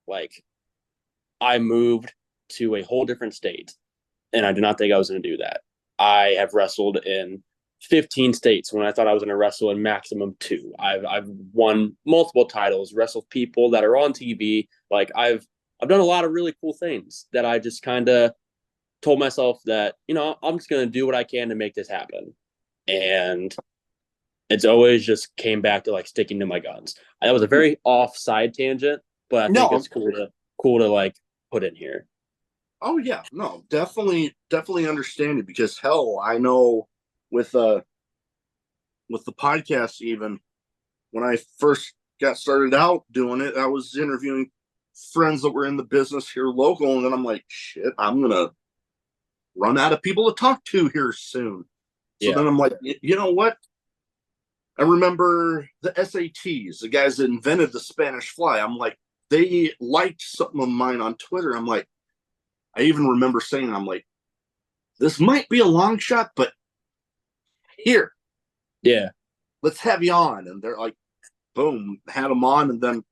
like I moved to a whole different state and I did not think I was going to do that. I have wrestled in 15 states when I thought I was going to wrestle in maximum two. I've won multiple titles, wrestled people that are on TV. Like I've done a lot of really cool things that I just kind of told myself that, I'm just going to do what I can to make this happen. And it's always just came back to like sticking to my guns. That was a very off side tangent, but I think No, it's cool to like put in here. oh yeah, no, definitely understand it because hell, I know with uh with the podcast even when I first got started out doing it, I was interviewing friends that were in the business here local, and then I'm like, shit, I'm gonna run out of people to talk to here soon. So Yeah. then I'm like, you know what? I remember the SATs, the guys that invented the Spanish fly. I'm like, they liked something of mine on Twitter. I'm like, I even remember saying, I'm like, this might be a long shot, but here, Yeah. let's have you on. And they're like, boom, had them on. And then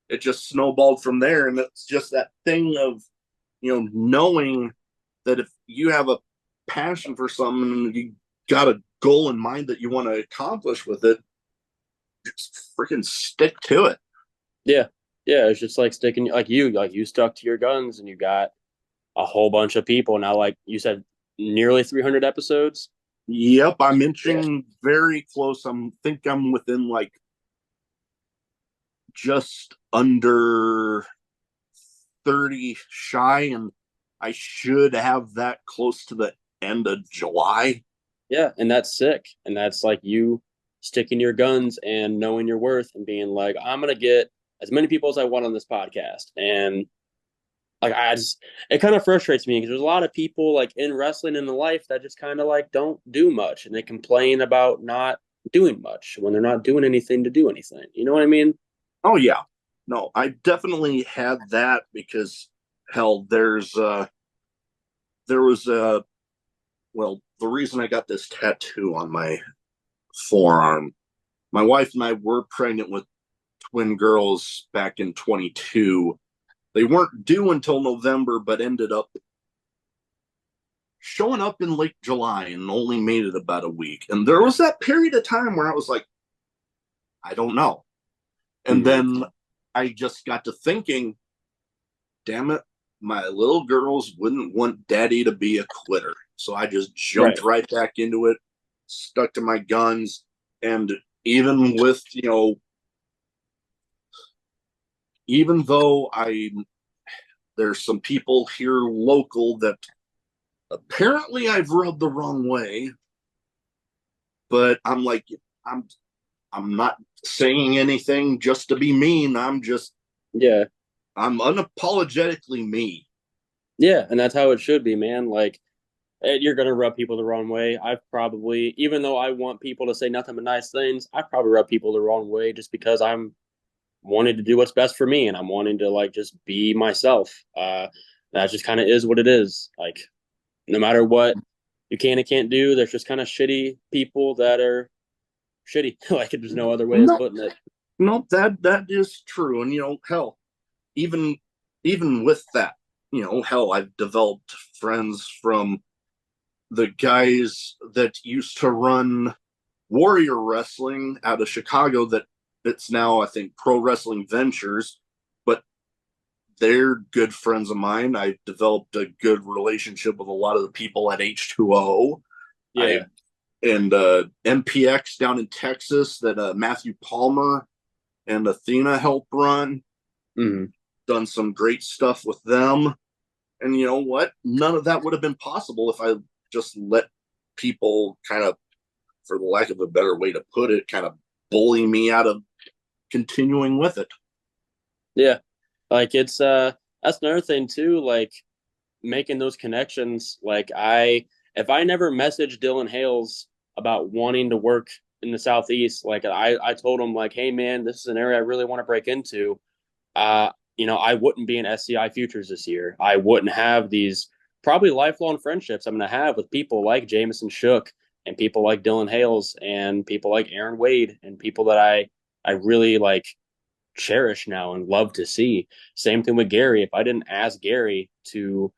it just snowballed from there. And it's just that thing of, knowing that if you have a passion for something and you got a goal in mind that you want to accomplish with it, just freaking stick to it. Yeah. Yeah. It's just like sticking, like you stuck to your guns and you got a whole bunch of people now. Like you said, nearly 300 episodes. Yep, I'm Yeah. inching very close. I'm within like just under 30 shy, and I should have that close to the end of July. Yeah. And that's sick. And that's like you sticking to your guns and knowing your worth and being like, I'm going to get as many people as I want on this podcast. And like, it kind of frustrates me because there's a lot of people like in wrestling in the life that just kind of like don't do much and they complain about not doing much when they're not doing anything to do anything. You know what I mean? Oh yeah. No, I definitely had that because hell, there was a well, the reason I got this tattoo on my forearm, my wife and I were pregnant with twin girls back in 22. They weren't due until November, but ended up showing up in late July and only made it about a week. And there was that period of time where I was like, I don't know. And Mm-hmm. then I just got to thinking, damn it, my little girls wouldn't want daddy to be a quitter. So I just jumped Right. right back into it, stuck to my guns. And even with, even though there's some people here local that apparently I've rubbed the wrong way, but I'm like, I'm I'm not saying anything just to be mean. Yeah. I'm unapologetically me. Yeah. And that's how it should be, man. Like, you're going to rub people the wrong way. I've probably, even though I want people to say nothing but nice things, I probably rub people the wrong way just because I'm wanting to do what's best for me and I'm wanting to like just be myself. That just kind of is what it is. Like, no matter what you can and can't do, there's just kind of shitty people that are shitty. Like, there's no other way of No, putting it. no, that is true. And hell, even even with that, hell, I've developed friends from the guys that used to run Warrior Wrestling out of Chicago that it's now I think Pro Wrestling Ventures, but they're good friends of mine. I developed a good relationship with a lot of the people at H2O. I Yeah. and MPX down in Texas that Matthew Palmer and Athena helped run. Mm-hmm. Done some great stuff with them. And you know what? None of that would have been possible if I just let people kind of, for the lack of a better way to put it, kind of bully me out of continuing with it. Yeah. Like, that's another thing too. Like, making those connections. Like, if I never messaged Dylan Hales about wanting to work in the Southeast, like I told him like, hey man, this is an area I really want to break into. I wouldn't be in SCI Futures this year. I wouldn't have these probably lifelong friendships I'm going to have with people like Jameson Shook and people like Dylan Hales and people like Aaron Wade and people that I really like cherish now and love to see. Same thing with Gary. If I didn't ask Gary to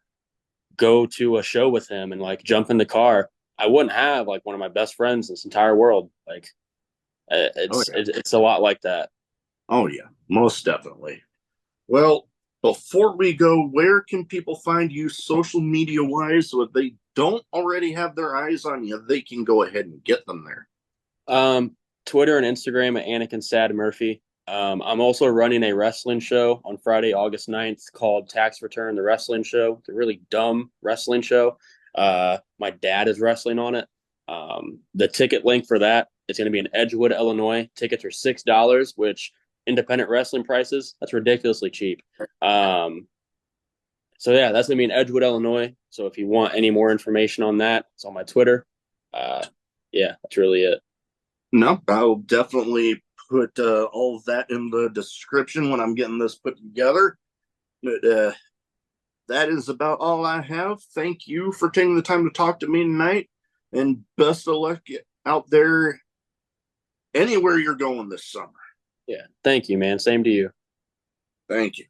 go to a show with him and like jump in the car, I wouldn't have like one of my best friends in this entire world. Like Oh yeah. it's a lot like that. Oh yeah. Most definitely. Well, before we go, where can people find you social media wise? So if they don't already have their eyes on you, they can go ahead and get them there. Um, Twitter and Instagram at Anakin Sad Murphy. I'm also running a wrestling show on Friday, August 9th called Tax Return, the wrestling show. It's a really dumb wrestling show. My dad is wrestling on it. The ticket link for that is going to be in Edgewood, Illinois. Tickets are $6, which independent wrestling prices, that's ridiculously cheap. So yeah, that's going to be in Edgewood, Illinois. So if you want any more information on that, it's on my Twitter. Uh, yeah, that's really it. No, I'll definitely put all of that in the description when I'm getting this put together. But that is about all I have. Thank you for taking the time to talk to me tonight, and best of luck out there anywhere you're going this summer. Yeah. Thank you, man. Same to you. Thank you.